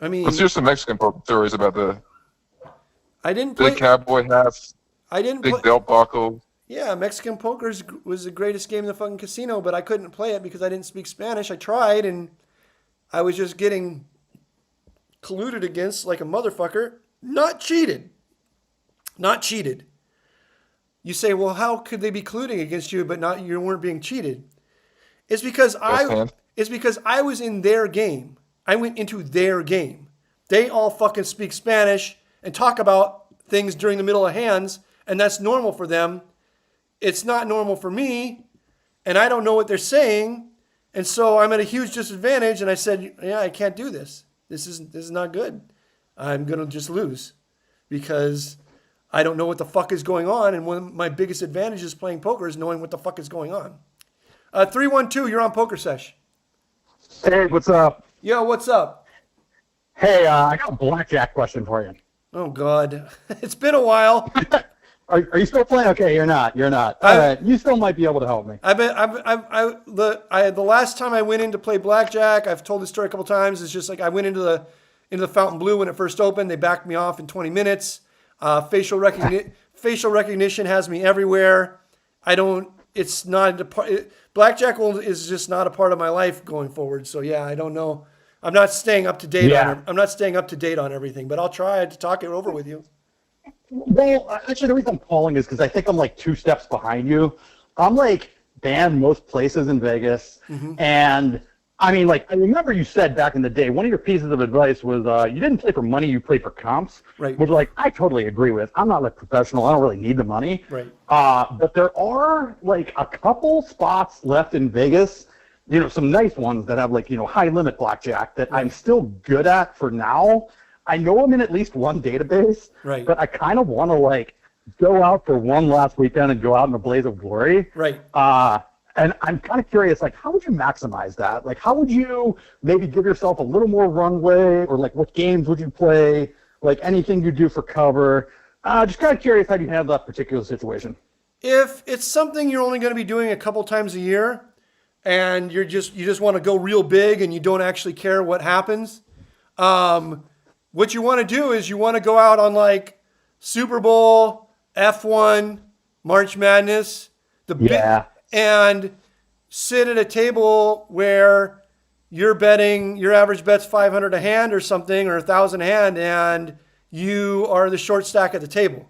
I mean, Let's hear some Mexican poker stories about the I didn't play. big cowboy hats, I didn't big play. belt buckle. Yeah, Mexican poker was the greatest game in the fucking casino, but I couldn't play it because I didn't speak Spanish. I tried, and I was just getting colluded against like a motherfucker. Not cheated. Not cheated. You say, well, how could they be colluding against you, but not you weren't being cheated? It's because I was in their game. I went into their game. They all fucking speak Spanish and talk about things during the middle of hands, and that's normal for them. It's not normal for me, and I don't know what they're saying, and so I'm at a huge disadvantage, and I said, yeah, I can't do this. This is not good. I'm going to just lose because I don't know what the fuck is going on, and one of my biggest advantages playing poker is knowing what the fuck is going on. 312, you're on Pokersesh. Hey, what's up? Yo, what's up? Hey, I got a blackjack question for you. Oh, God. It's been a while. Are you still playing? Okay, you're not. All right, you still might be able to help me. The last time I went in to play blackjack, I've told this story a couple times. It's just like I went into the Fountain Blue when it first opened. They backed me off in 20 minutes. Facial recognition has me everywhere. It's not a part. Blackjack is just not a part of my life going forward. So yeah, I don't know. I'm not staying up to date on it. I'm not staying up to date on everything, but I'll try to talk it over with you. Well, actually, the reason I'm calling is because I think I'm like 2 steps behind you. I'm like banned most places in Vegas, and I mean, like, I remember you said back in the day, one of your pieces of advice was you didn't play for money, you play for comps. Right. Which, like, I totally agree with. I'm not, like, professional. I don't really need the money. Right. But there are, like, a couple spots left in Vegas, you know, some nice ones that have, like, you know, high limit blackjack that I'm still good at for now. I know I'm in at least one database. Right. But I kind of want to, like, go out for one last weekend and go out in a blaze of glory. Right. And I'm kind of curious, like, how would you maximize that? Like, how would you maybe give yourself a little more runway, or like, what games would you play? Like, anything you do for cover? Just kind of curious how you handle that particular situation. If it's something you're only going to be doing a couple times a year, and you just want to go real big and you don't actually care what happens, what you want to do is you want to go out on like Super Bowl, F1, March Madness, Yeah. and sit at a table where you're betting, your average bet's 500 a hand or something, or 1,000 a hand, and you are the short stack at the table.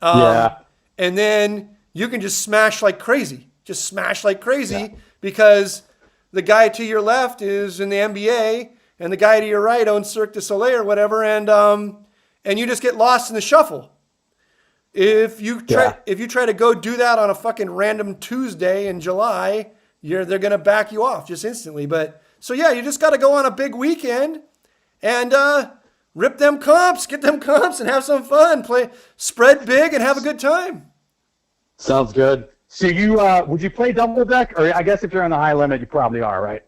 Yeah. And then you can just smash like crazy. Just smash like crazy because the guy to your left is in the NBA and the guy to your right owns Cirque du Soleil or whatever, and you just get lost in the shuffle. If you try to go do that on a fucking random Tuesday in July, they're gonna back you off just instantly. But so yeah, you just got to go on a big weekend and rip them comps, get them comps, and have some fun. Play spread big and have a good time. Sounds good. So you would you play double deck, or I guess if you're on the high limit, you probably are, right?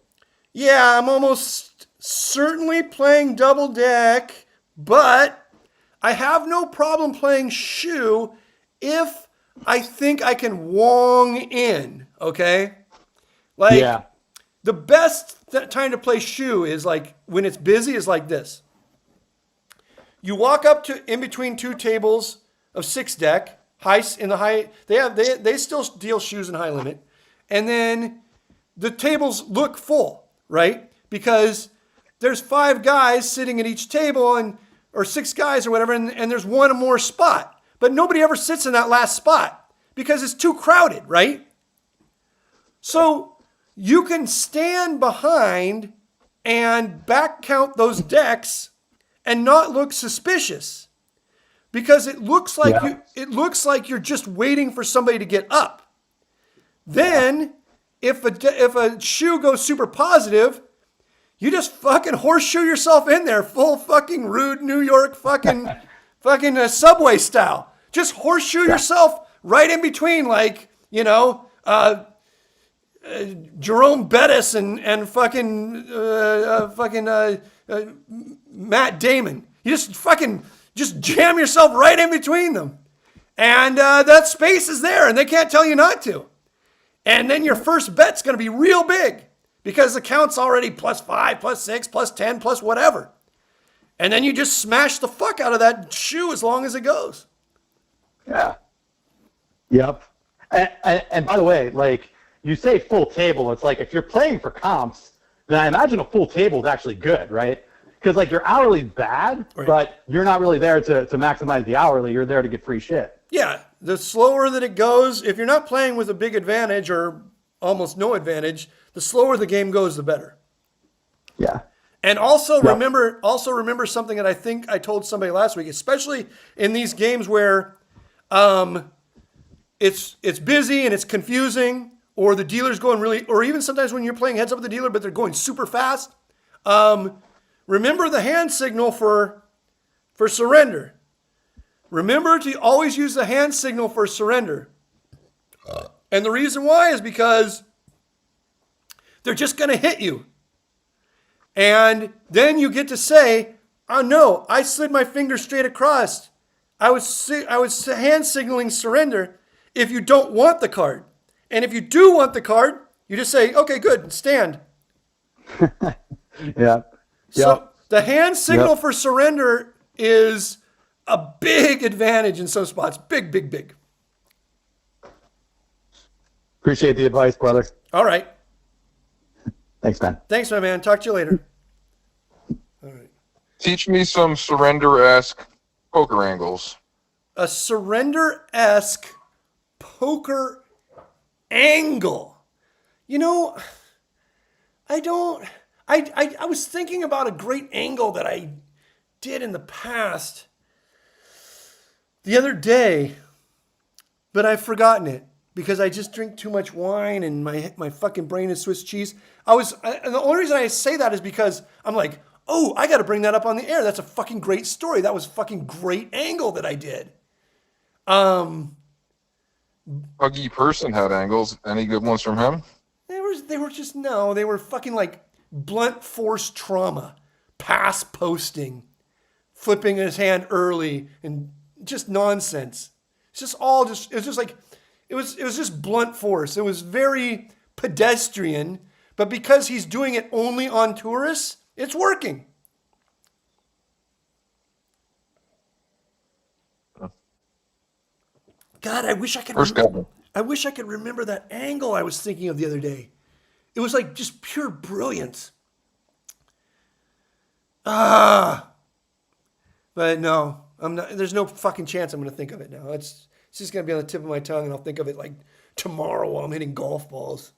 Yeah, I'm almost certainly playing double deck, but I have no problem playing shoe if I think I can wong in, okay? Like, the best time to play shoe is like, when it's busy, is like this. You walk up to in between two tables of 6 deck, they still deal shoes in high limit, and then the tables look full, right? Because there's 5 guys sitting at each table, or 6 guys or whatever, and there's one more spot. But nobody ever sits in that last spot because it's too crowded, right? So you can stand behind and back count those decks and not look suspicious, because it looks like you're just waiting for somebody to get up. Then if a shoe goes super positive, you just fucking horseshoe yourself in there, full fucking rude New York fucking subway style. Just horseshoe yourself right in between, like, you know, Jerome Bettis and fucking Matt Damon. You just jam yourself right in between them, and that space is there, and they can't tell you not to. And then your first bet's going to be real big, because the count's already +5, +6, +10, plus whatever. And then you just smash the fuck out of that shoe as long as it goes. Yeah. Yep. And by the way, like, you say full table, it's like, if you're playing for comps, then I imagine a full table is actually good, right? Because, like, your hourly's bad, right, but you're not really there to maximize the hourly. You're there to get free shit. Yeah. The slower that it goes, if you're not playing with a big advantage or almost no advantage, the slower the game goes, the better. Yeah. And also remember something that I think I told somebody last week, especially in these games where it's busy and it's confusing, or the dealer's going really, or even sometimes when you're playing heads up with the dealer, but they're going super fast. Remember the hand signal for surrender. Remember to always use the hand signal for surrender. And the reason why is because they're just going to hit you. And then you get to say, oh no, I slid my finger straight across. I was hand signaling surrender if you don't want the card. And if you do want the card, you just say, okay, good, stand. Yeah. So the hand signal for surrender is a big advantage in some spots. Big, big, big. Appreciate the advice, brother. All right. Thanks, man. Thanks, my man. Talk to you later. All right. Teach me some surrender-esque poker angles. A surrender-esque poker angle. You know, I don't. I was thinking about a great angle that I did in the past the other day, but I've forgotten it because I just drink too much wine and my fucking brain is Swiss cheese. And the only reason I say that is because I'm like, oh, I got to bring that up on the air. That's a fucking great story. That was a fucking great angle that I did. Huggy Person had angles. Any good ones from him? They were fucking like blunt force trauma, pass posting, flipping his hand early, and just nonsense. It's just all just, it was just like, it was just blunt force. It was very pedestrian, but because he's doing it only on tourists, it's working. God, I wish I could. I wish I could remember that angle I was thinking of the other day. It was like just pure brilliance. But no, I'm not. There's no fucking chance I'm going to think of it now. It's just going to be on the tip of my tongue, and I'll think of it like tomorrow while I'm hitting golf balls.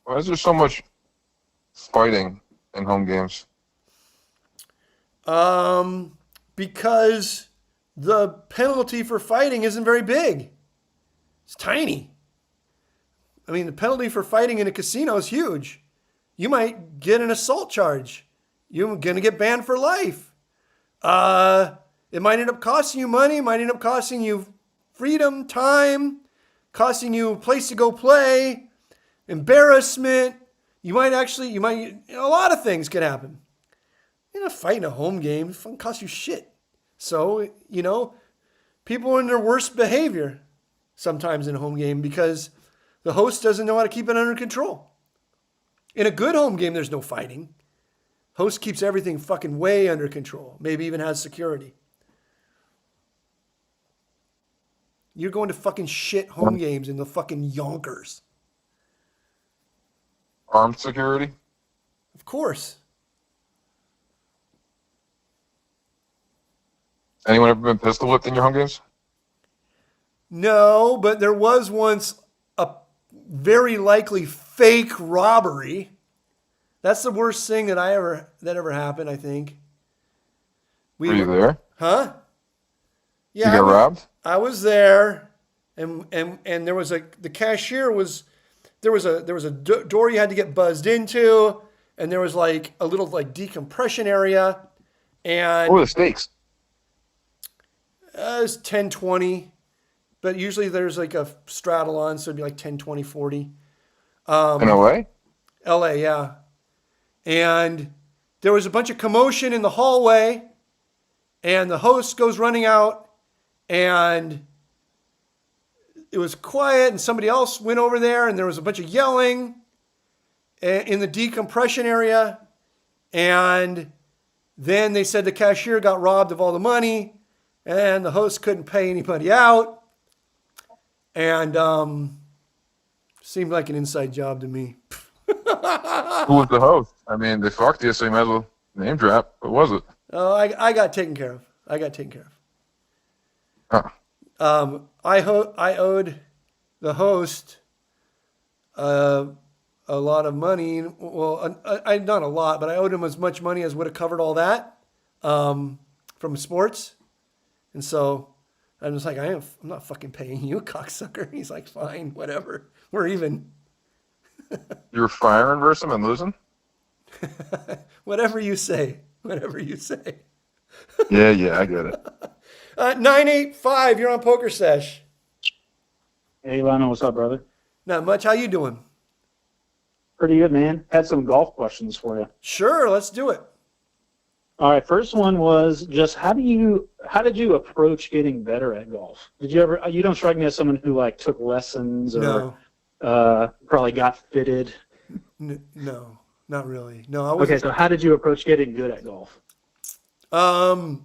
Why is there so much fighting in home games? Because the penalty for fighting isn't very big. It's tiny. I mean, the penalty for fighting in a casino is huge. You might get an assault charge. You're going to get banned for life. It might end up costing you money. It might end up costing you freedom, time, costing you a place to go play, embarrassment. A lot of things could happen. You're not fighting a home game. It fucking costs you shit. So, people are in their worst behavior sometimes in a home game because the host doesn't know how to keep it under control. In a good home game, there's no fighting. Host keeps everything fucking way under control. Maybe even has security. You're going to fucking shit home games in the fucking Yonkers. Armed security? Of course. Anyone ever been pistol whipped in your home games? No, but there was once a very likely fake robbery. That's the worst thing that ever happened, I think. Were you there? Huh? Yeah. You got robbed? I was there, and there was the cashier was there was a door you had to get buzzed into, and there was like a little like decompression area, and What were the stakes? it was 10, 20, but usually there's like a straddle on, so it'd be like 10, 20, 40. In LA? LA, yeah. And there was a bunch of commotion in the hallway, and the host goes running out, and it was quiet, and somebody else went over there, and there was a bunch of yelling in the decompression area, and then they said the cashier got robbed of all the money, and the host couldn't pay anybody out, and seemed like an inside job to me. Who was the host? I mean, they fucked you, so you might as well name drop. What was it? Oh, I got taken care of. Huh. I owed the host a lot of money. Well, not a lot, but I owed him as much money as would have covered all that from sports. And so I'm just like, I'm not fucking paying you, cocksucker. He's like, fine, whatever. We're even. You were firing versus him and losing? Whatever you say. Yeah, I get it. 985, you're on Pokersesh. Hey, Limon, what's up, brother? Not much. How you doing? Pretty good, man. Had some golf questions for you. Sure, let's do it. All right, first one was just how did you approach getting better at golf? Did you ever? You don't strike me as someone who like took lessons or probably got fitted. No, not really. No, I wasn't. Okay, so how did you approach getting good at golf? Well,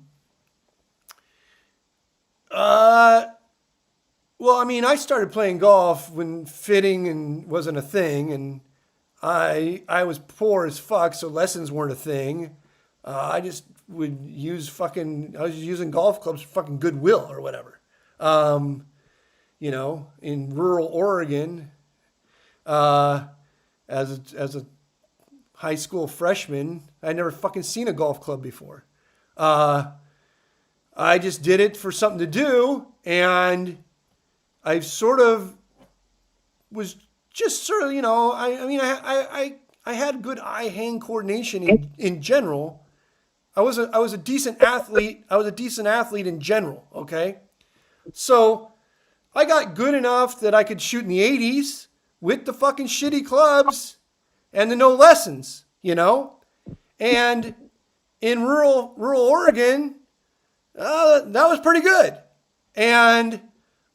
I mean, I started playing golf when fitting and wasn't a thing, and I was poor as fuck, so lessons weren't a thing. I just would use I was using golf clubs for fucking Goodwill or whatever. in rural Oregon, as a high school freshman. I'd never fucking seen a golf club before. I just did it for something to do, and I sort of was just sort of, I had good eye-hand coordination in general. I was a decent athlete. I was a decent athlete in general. Okay, so I got good enough that I could shoot in the 80s with the fucking shitty clubs and the no lessons, And in rural Oregon, that was pretty good. And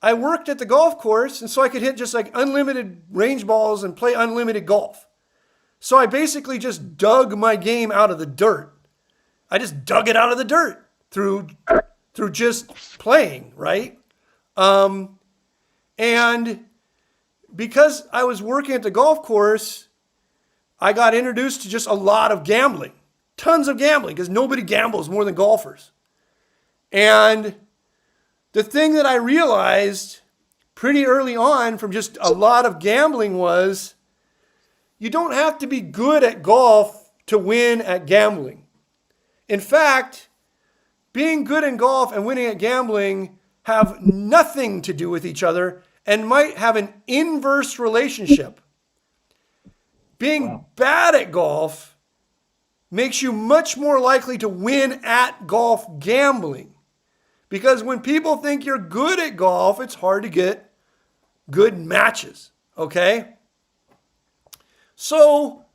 I worked at the golf course, and so I could hit just like unlimited range balls and play unlimited golf. So I basically just dug my game out of the dirt. I just dug it out of the dirt through just playing, right? And because I was working at the golf course, I got introduced to just a lot of gambling, tons of gambling, because nobody gambles more than golfers. And the thing that I realized pretty early on from just a lot of gambling was you don't have to be good at golf to win at gambling. In fact, being good in golf and winning at gambling have nothing to do with each other and might have an inverse relationship. Being bad at golf makes you much more likely to win at golf gambling. Because when people think you're good at golf, it's hard to get good matches, okay? So,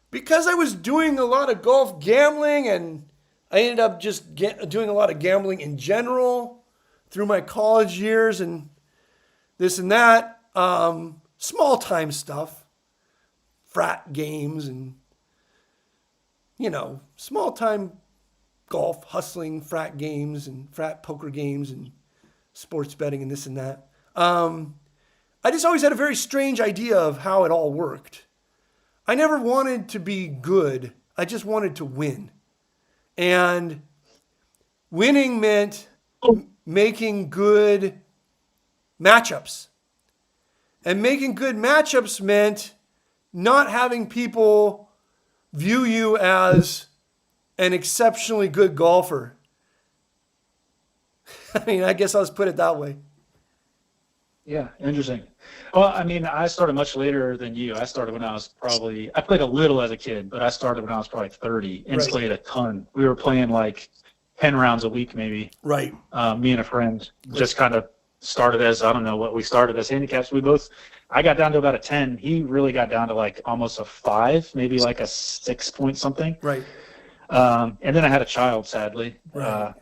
because I was doing a lot of golf gambling, and I ended up just doing a lot of gambling in general through my college years and this and that, small time stuff, frat games and, small time golf, hustling, frat games and frat poker games and sports betting and this and that. I just always had a very strange idea of how it all worked. I never wanted to be good. I just wanted to win. And winning meant making good matchups. And making good matchups meant not having people view you as an exceptionally good golfer. I guess I'll just put it that way. Yeah, interesting. Well, I started much later than you. I started when I played a little as a kid, but I started when I was probably 30 and played a ton. We were playing like 10 rounds a week maybe. Right. Me and a friend just kind of started as, I don't know what we started as handicaps. I got down to about a 10. He really got down to like almost a 5, maybe like a 6 point something. Right. And then I had a child, sadly. Right.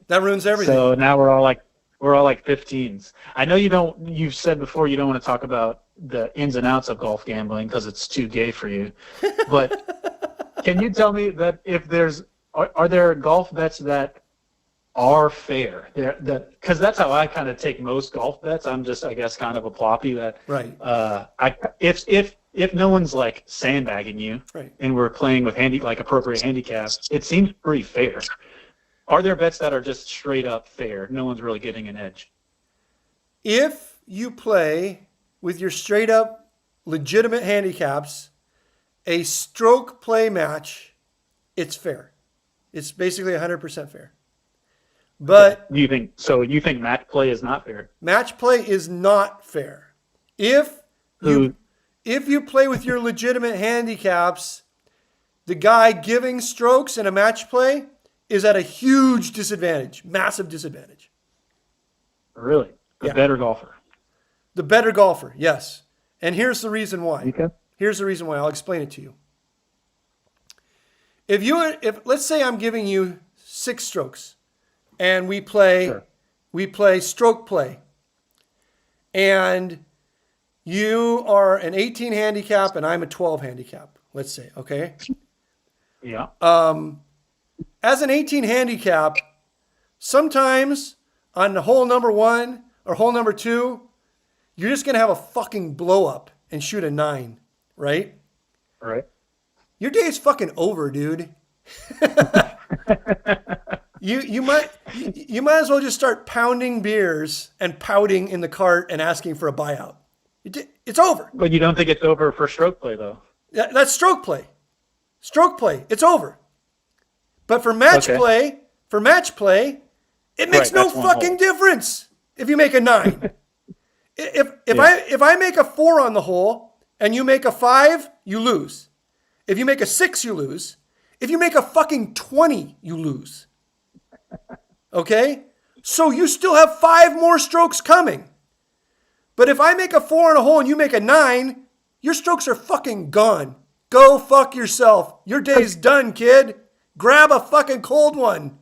That ruins everything. So now we're all like 15s. I know you've said before you don't want to talk about the ins and outs of golf gambling because it's too gay for you. But can you tell me that if are there golf bets that are fair? Because that's how I kind of take most golf bets. I'm just, I guess, kind of a ploppy that right. If no one's like sandbagging you, right, and we're playing with appropriate handicaps, it seems pretty fair. Are there bets that are just straight up fair? No one's really getting an edge. If you play with your straight up legitimate handicaps, a stroke play match, it's fair. It's basically 100% fair. But you think match play is not fair? Match play is not fair. If you play with your legitimate handicaps, the guy giving strokes in a match play is at a huge disadvantage, massive disadvantage. Really? The better golfer. The better golfer, yes. And here's the reason why. Okay. Here's the reason why. I'll explain it to you. If let's say I'm giving you 6 strokes, and we play stroke play, and you are an 18 handicap and I'm a 12 handicap, let's say, okay? Yeah. As an 18 handicap, sometimes on hole number 1 or hole number 2, you're just going to have a fucking blow up and shoot a 9, right? Right. Your day is fucking over, dude. You might as well just start pounding beers and pouting in the cart and asking for a buyout. It's over. But you don't think it's over for stroke play, though? That's stroke play. Stroke play. It's over. But for match play, it makes no fucking difference if you make a 9. If I make a 4 on the hole and you make a 5, you lose. If you make a 6, you lose. If you make a fucking 20, you lose. Okay? So you still have 5 more strokes coming. But if I make a 4 on a hole and you make a 9, your strokes are fucking gone. Go fuck yourself. Your day's done, kid. Grab a fucking cold one.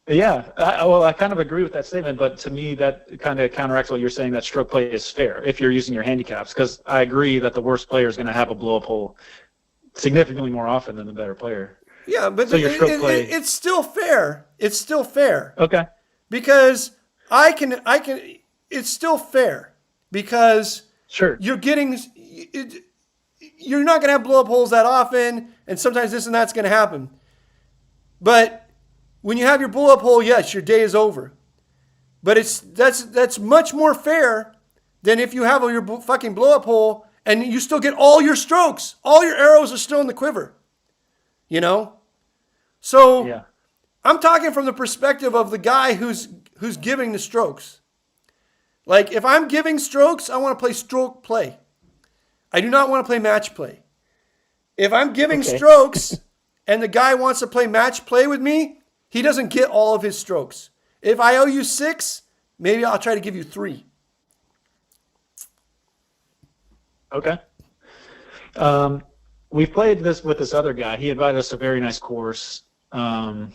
Yeah, I kind of agree with that statement, but to me that kind of counteracts what you're saying, that stroke play is fair if you're using your handicaps, because I agree that the worst player is going to have a blow-up hole significantly more often than the better player. Yeah, but so your stroke play... it's still fair. It's still fair. Okay. Because it's still fair because sure you're not going to have blow-up holes that often, and sometimes this and that's going to happen. But when you have your blow-up hole, yes, your day is over. But that's much more fair than if you have your fucking blow-up hole and you still get all your strokes. All your arrows are still in the quiver. You know? So yeah. I'm talking from the perspective of the guy who's giving the strokes. Like, if I'm giving strokes, I want to play stroke play. I do not want to play match play. If I'm giving strokes and the guy wants to play match play with me, he doesn't get all of his strokes. If I owe you 6, maybe I'll try to give you 3. Okay. We've played this with this other guy. He invited us to a very nice course. And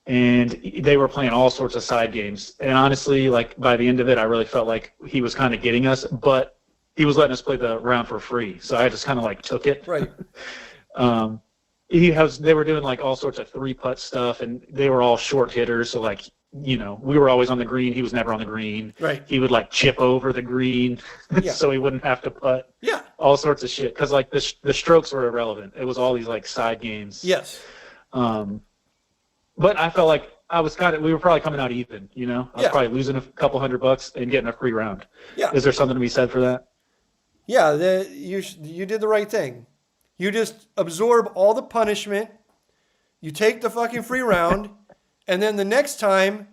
they were playing all sorts of side games. And honestly, like by the end of it, I really felt like he was kind of getting us, but he was letting us play the round for free. So I just kind of like took it. Right. They were doing like all sorts of 3-putt stuff, and they were all short hitters. So like, we were always on the green. He was never on the green. Right. He would like chip over the green so he wouldn't have to putt. Yeah. All sorts of shit. Cause like the strokes were irrelevant. It was all these like side games. Yes. But I felt like we were probably coming out even, I was probably losing a couple $100 and getting a free round. Yeah. Is there something to be said for that? Yeah. You did the right thing. You just absorb all the punishment. You take the fucking free round. And then the next time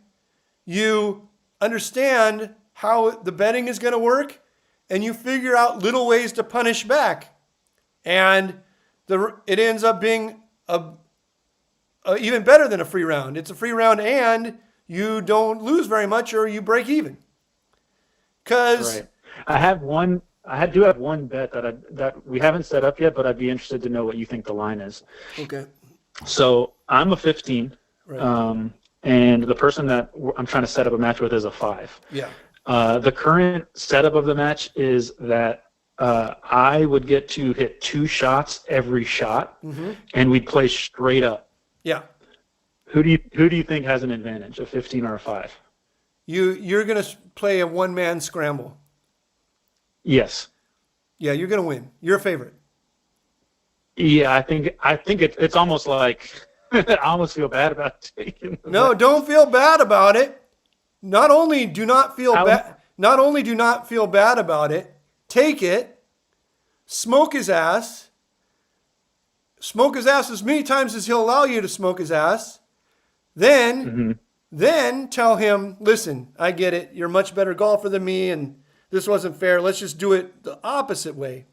you understand how the betting is going to work and you figure out little ways to punish back. And it ends up being even better than a free round. It's a free round and you don't lose very much or you break even. Because right. I do have one bet that we haven't set up yet, but I'd be interested to know what you think the line is. Okay. So I'm a 15, right. And the person that I'm trying to set up a match with is a 5. Yeah. The current setup of the match is that I would get to hit 2 shots every shot, and we'd play straight up. Yeah. Who do you think has an advantage, a 15 or a 5? You're going to play a one-man scramble. Yes. Yeah, you're going to win. You're a favorite. Yeah, I think it's almost like I almost feel bad about taking. No, don't feel bad about it. Not only do not feel bad about it, take it, smoke his ass as many times as he'll allow you to smoke his ass. Then tell him, listen, I get it. You're a much better golfer than me, and this wasn't fair. Let's just do it the opposite way.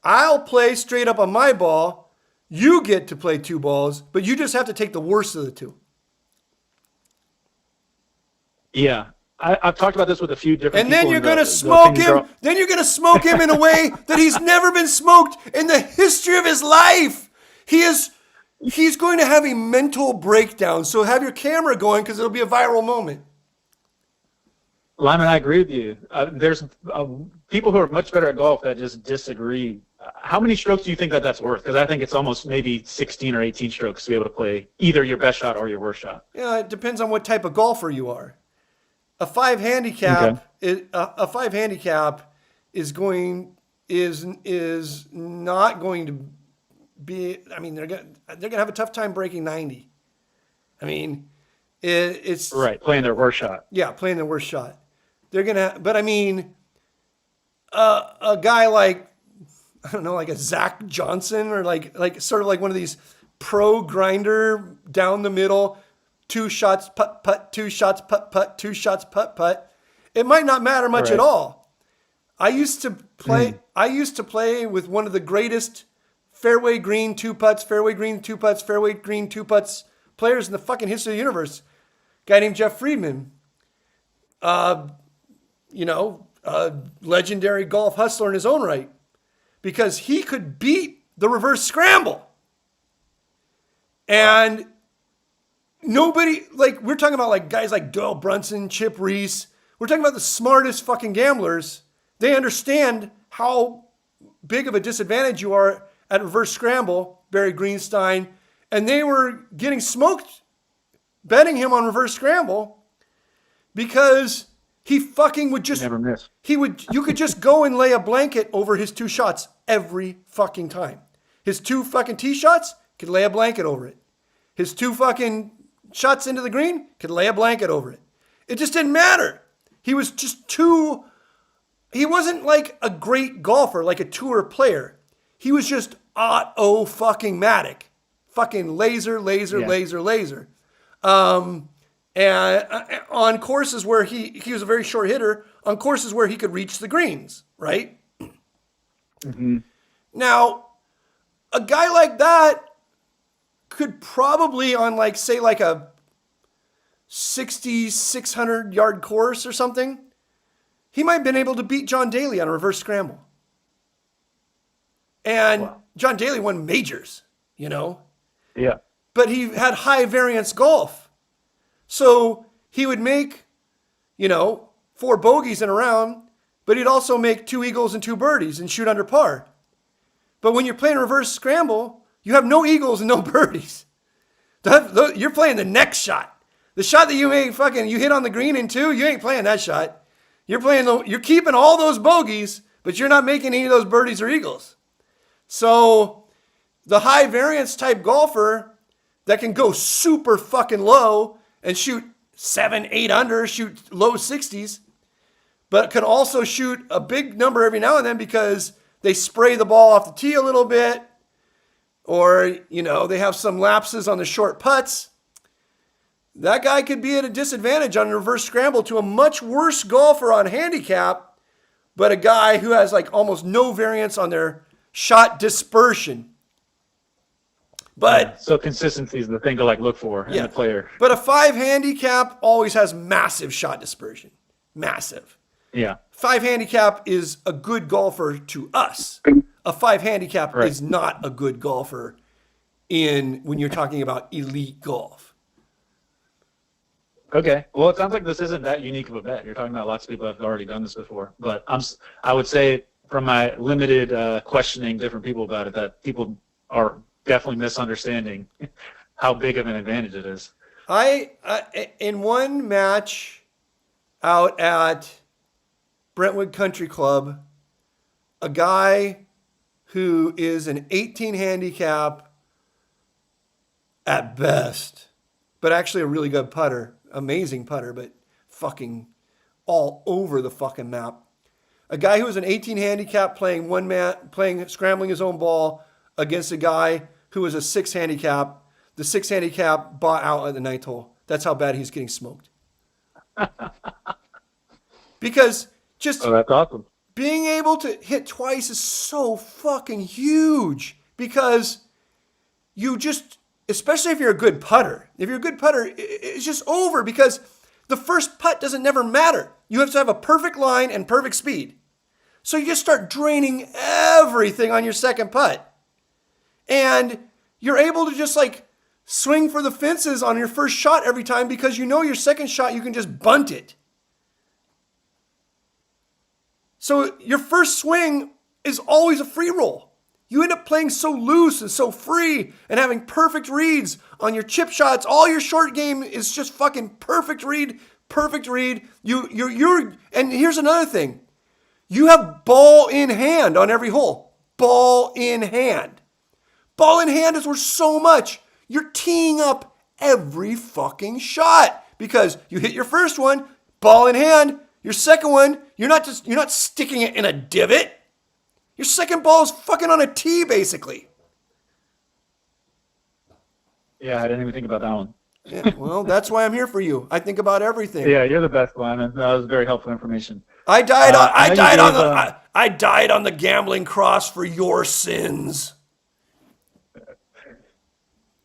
I'll play straight up on my ball. You get to play 2 balls, but you just have to take the worst of the 2. Yeah. I've talked about this with a few different and people. And then you're going to smoke him. Then you're going to smoke him in a way that he's never been smoked in the history of his life. He's going to have a mental breakdown. So have your camera going because it'll be a viral moment. Limon, I agree with you. There's people who are much better at golf that just disagree. How many strokes do you think that's worth? Because I think it's almost maybe 16 or 18 strokes to be able to play either your best shot or your worst shot. Yeah, it depends on what type of golfer you are. A 5 handicap is not going to be. I mean, they're gonna have a tough time breaking 90. I mean, it's Right, playing their worst shot. yeah, playing their worst shot. They're gonna, but I mean, a guy like I don't know, like a Zach Johnson or like sort of like one of these pro grinder down the middle, 2 shots putt putt, 2 shots putt putt, 2 shots putt putt. It might not matter much at Right. all. I used to play. I used to play with one of the greatest fairway green 2 putts, fairway green 2 putts, fairway green 2 putts players in the fucking history of the universe. Guy named Jeff Friedman. A legendary golf hustler in his own right, because he could beat the reverse scramble. And nobody, like, we're talking about like guys like Doyle Brunson, Chip Reese. We're talking about the smartest fucking gamblers. They understand how big of a disadvantage you are at reverse scramble, Barry Greenstein. And they were getting smoked betting him on reverse scramble because he fucking would just Never miss. you could just go and lay a blanket over his 2 shots every fucking time. His 2 fucking tee shots, could lay a blanket over it. His 2 fucking shots into the green, could lay a blanket over it. It just didn't matter. He was just he wasn't like a great golfer, like a tour player. He was just auto fucking matic. Fucking laser. And on courses where he was a very short hitter, on courses where he could reach the greens, right? Mm-hmm. Now, a guy like that could probably on like, say like a 6,600 yard course or something, he might have been able to beat John Daly on a reverse scramble. And Wow. John Daly won majors, Yeah. but he had high variance golf. So he would make, 4 bogeys in a round, but he'd also make 2 eagles and 2 birdies and shoot under par. But when you're playing reverse scramble, you have no eagles and no birdies. You're playing the next shot. The shot that you hit on the green in 2, you ain't playing that shot. You're keeping all those bogeys, but you're not making any of those birdies or eagles. So the high variance type golfer that can go super fucking low and shoot 7, 8 under, shoot low 60s, but can also shoot a big number every now and then because they spray the ball off the tee a little bit, or, they have some lapses on the short putts. That guy could be at a disadvantage on a reverse scramble to a much worse golfer on handicap, but a guy who has like almost no variance on their shot dispersion. But So consistency is the thing to like look for in the player. But a 5 handicap always has massive shot dispersion. Massive. Yeah. 5 handicap is a good golfer to us. A 5 handicap is not a good golfer when you're talking about elite golf. Okay. Well, it sounds like this isn't that unique of a bet. You're talking about lots of people have already done this before. But I would say from my limited questioning different people about it, that people are definitely misunderstanding how big of an advantage it is. I in one match out at Brentwood Country Club, a guy who is an 18 handicap at best, but actually a really good putter, amazing putter, but fucking all over the fucking map. A guy who was an 18 handicap playing scrambling his own ball against a guy who was a 6 handicap. The 6 handicap bought out at the 9th hole. That's how bad he's getting smoked. Because just that's awesome. being able to hit twice is so fucking huge, because you just, especially if you're a good putter, it's just over, because the first putt doesn't never matter. You have to have a perfect line and perfect speed. So you just start draining everything on your second putt. And you're able to just like swing for the fences on your first shot every time, because your second shot you can just bunt it. So your first swing is always a free roll. You end up playing so loose and so free and having perfect reads on your chip shots. All your short game is just fucking perfect read, perfect read. And here's another thing. You have ball in hand on every hole. Ball in hand. Ball in hand is worth so much. You're teeing up every fucking shot because you hit your first one, ball in hand. Your second one, you're not sticking it in a divot. Your second ball is fucking on a tee, basically. Yeah, I didn't even think about that one. Yeah, well, that's why I'm here for you. I think about everything. Yeah, you're the best, Lyman. That was very helpful information. I died I on the gambling cross for your sins.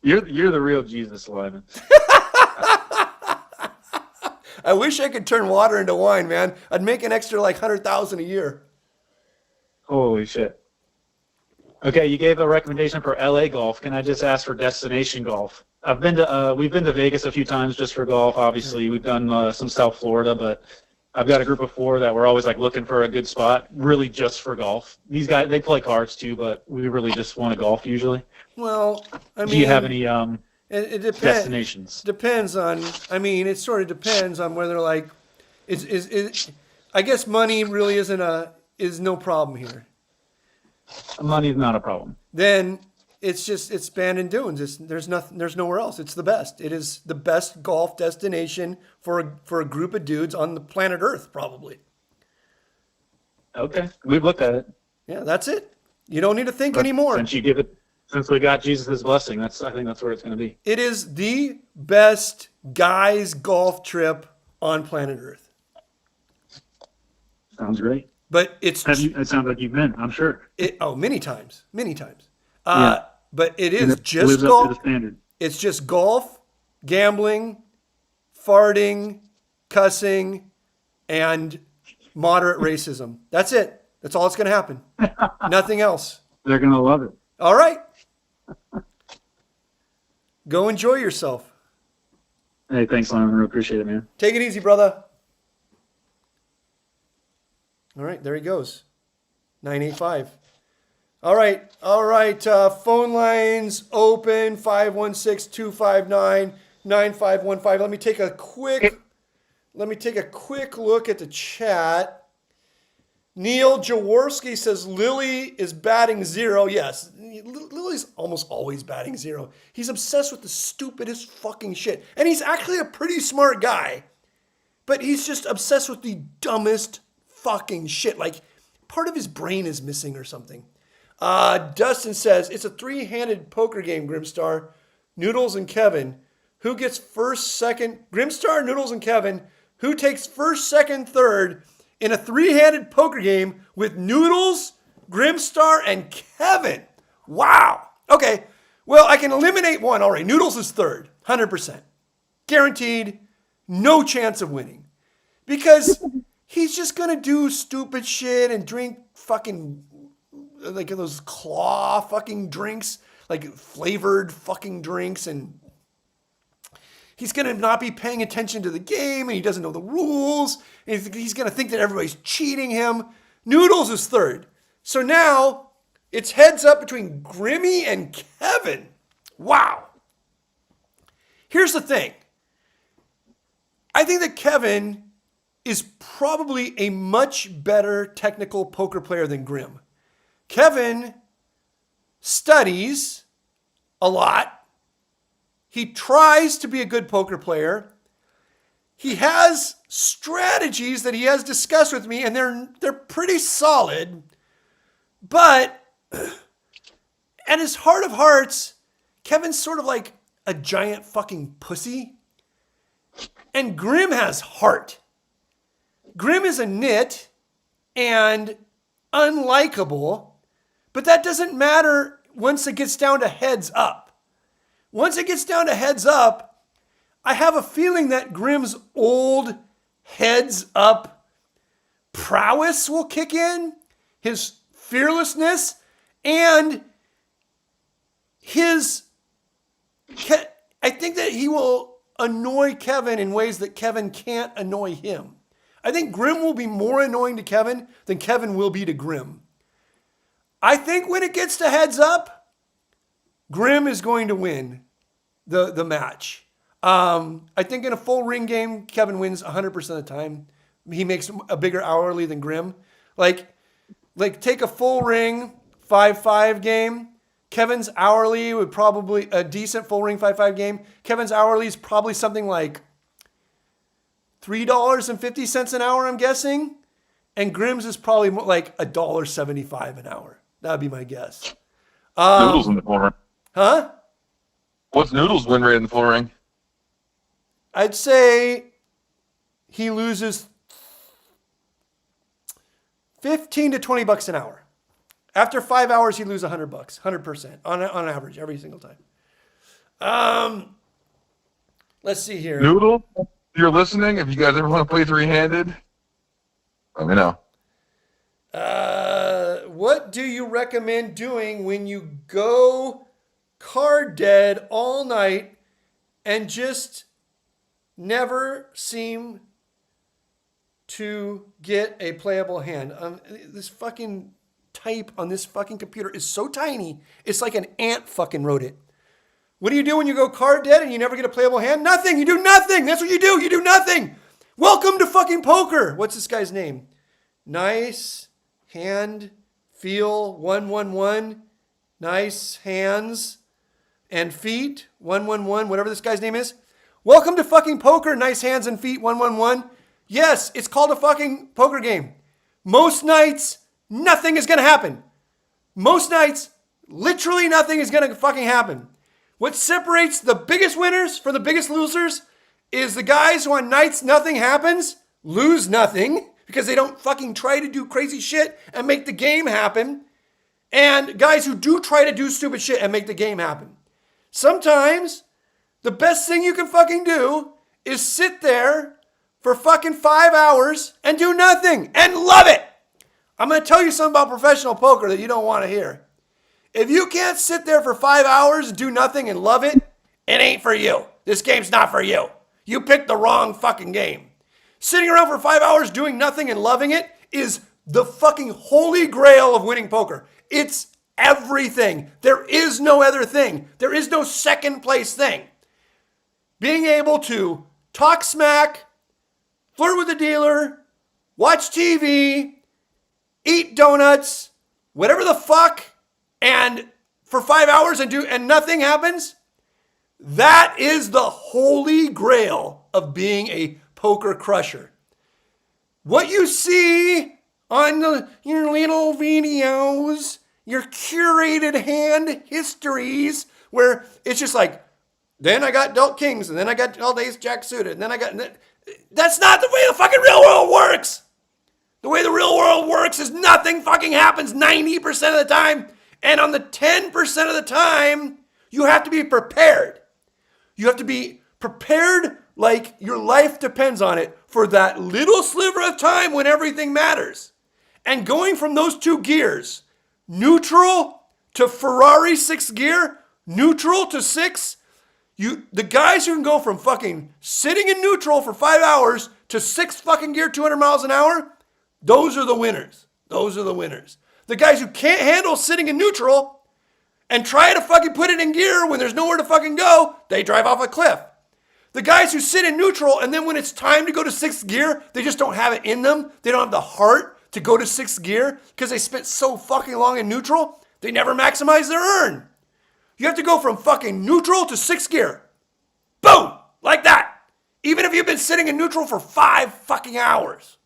You're the real Jesus, Lyman. I wish I could turn water into wine, man. I'd make an extra like 100,000 a year. Holy shit. Okay, you gave a recommendation for LA golf. Can I just ask for destination golf? We've been to Vegas a few times just for golf. Obviously, we've done some South Florida, but I've got a group of 4 that we're always like looking for a good spot, really just for golf. These guys, they play cards too, but we really just want to golf usually. Well, I mean, Do you have any it depends. destinations? Depends on. I mean, it sort of depends on whether like, I guess money really is no problem here. Money's not a problem. Then it's Bandon Dunes. There's nowhere else. It's the best. It is the best golf destination for a group of dudes on the planet Earth, probably. Okay, we've looked at it. Yeah, that's it. You don't need to think anymore. Since we got Jesus' blessing, I think that's where it's going to be. It is the best guys golf trip on planet Earth. Sounds great. But it sounds like you've been, I'm sure. Many times. Yeah. But it is And it just lives golf. up to the standard. It's just golf, gambling, farting, cussing, and moderate racism. That's it. That's all that's going to happen. Nothing else. They're going to love it. All right. Go enjoy yourself. Hey, thanks, Lyman. I really appreciate it, man. Take it easy, brother. All right, there he goes. 985. All right. Phone lines open 516-259-9515. Let me take a quick look at the chat. Neil Jaworski says Lily is batting 0. Yes, Lily's almost always batting 0. He's obsessed with the stupidest fucking shit. And he's actually a pretty smart guy. But he's just obsessed with the dumbest fucking shit. Like, part of his brain is missing or something. Dustin says, it's a 3-handed poker game, Grimstar. Noodles and Kevin. Who gets first, second? Grimstar, Noodles, and Kevin. Who takes first, second, third in a 3-handed poker game with Noodles, Grimstar, and Kevin? Wow. Okay. Well, I can eliminate one. All right. Noodles is third. 100%. Guaranteed. No chance of winning. Because he's just going to do stupid shit and drink fucking, like those claw fucking drinks, like flavored fucking drinks, and he's going to not be paying attention to the game, and he doesn't know the rules, and he's going to think that everybody's cheating him. Noodles is third. So now it's heads up between Grimmy and Kevin. Wow. Here's the thing. I think that Kevin is probably a much better technical poker player than Grim. Kevin studies a lot. He tries to be a good poker player. He has strategies that he has discussed with me, and they're pretty solid. But at his heart of hearts, Kevin's sort of like a giant fucking pussy. And Grim has heart. Grim is a nit and unlikable, but that doesn't matter once it gets down to heads up. Once it gets down to heads up, I have a feeling that Grim's old heads up prowess will kick in, his fearlessness, and I think that he will annoy Kevin in ways that Kevin can't annoy him. I think Grim will be more annoying to Kevin than Kevin will be to Grim. I think when it gets to heads up, Grim is going to win the match. I think in a full ring game, Kevin wins 100% of the time. He makes a bigger hourly than Grim. Like take a full ring 5-5 game. Kevin's hourly would probably, a decent full ring 5-5 game, Kevin's hourly is probably something like $3.50 an hour, I'm guessing. And Grimm's is probably more like $1.75 an hour. That would be my guess. Noodles in the full ring. Huh? What's Noodles' win rate in the full ring? I'd say he loses 15 to 20 bucks an hour. After 5 hours, he'd lose $100, 100% on average every single time. Let's see here. Noodle, if you're listening, if you guys ever want to play three-handed, let me know. What do you recommend doing when you go card dead all night and just never seem to get a playable hand? This fucking type on this fucking computer is so tiny, it's like an ant fucking wrote it. What do you do when you go card dead and you never get a playable hand? Nothing. You do nothing. That's what you do. You do nothing. Welcome to fucking poker. What's this guy's name? Nice hand feel 111. Nice hands and feet 111. Whatever this guy's name is. Welcome to fucking poker. Nice hands and feet 111. Yes, it's called a fucking poker game. Most nights, nothing is going to happen. Most nights, literally nothing is going to fucking happen. What separates the biggest winners from the biggest losers is the guys who on nights nothing happens lose nothing because they don't fucking try to do crazy shit and make the game happen. And guys who do try to do stupid shit and make the game happen. Sometimes the best thing you can fucking do is sit there for fucking 5 hours and do nothing and love it. I'm going to tell you something about professional poker that you don't want to hear. If you can't sit there for 5 hours and do nothing and love it, it ain't for you. This game's not for you. You picked the wrong fucking game. Sitting around for 5 hours doing nothing and loving it is the fucking holy grail of winning poker. It's everything. There is no other thing. There is no second place thing. Being able to talk smack, flirt with the dealer, watch TV, eat donuts, whatever the fuck, and for 5 hours and nothing happens, that is the holy grail of being a poker crusher. What you see on your little videos, your curated hand histories, where it's just like, then I got dealt kings, and then I got all ace jack suited, and then I got... That's not the way the fucking real world works. The way the real world works is nothing fucking happens 90% of the time. And on the 10% of the time, you have to be prepared. You have to be prepared like your life depends on it for that little sliver of time when everything matters. And going from those two gears, neutral to Ferrari 6th gear, neutral to 6, the guys who can go from fucking sitting in neutral for 5 hours to 6th fucking gear, 200 miles an hour, those are the winners. Those are the winners. The guys who can't handle sitting in neutral and try to fucking put it in gear when there's nowhere to fucking go, they drive off a cliff. The guys who sit in neutral and then when it's time to go to 6th gear, they just don't have it in them. They don't have the heart to go to 6th gear because they spent so fucking long in neutral, they never maximize their earn. You have to go from fucking neutral to 6th gear. Boom! Like that. Even if you've been sitting in neutral for 5 fucking hours.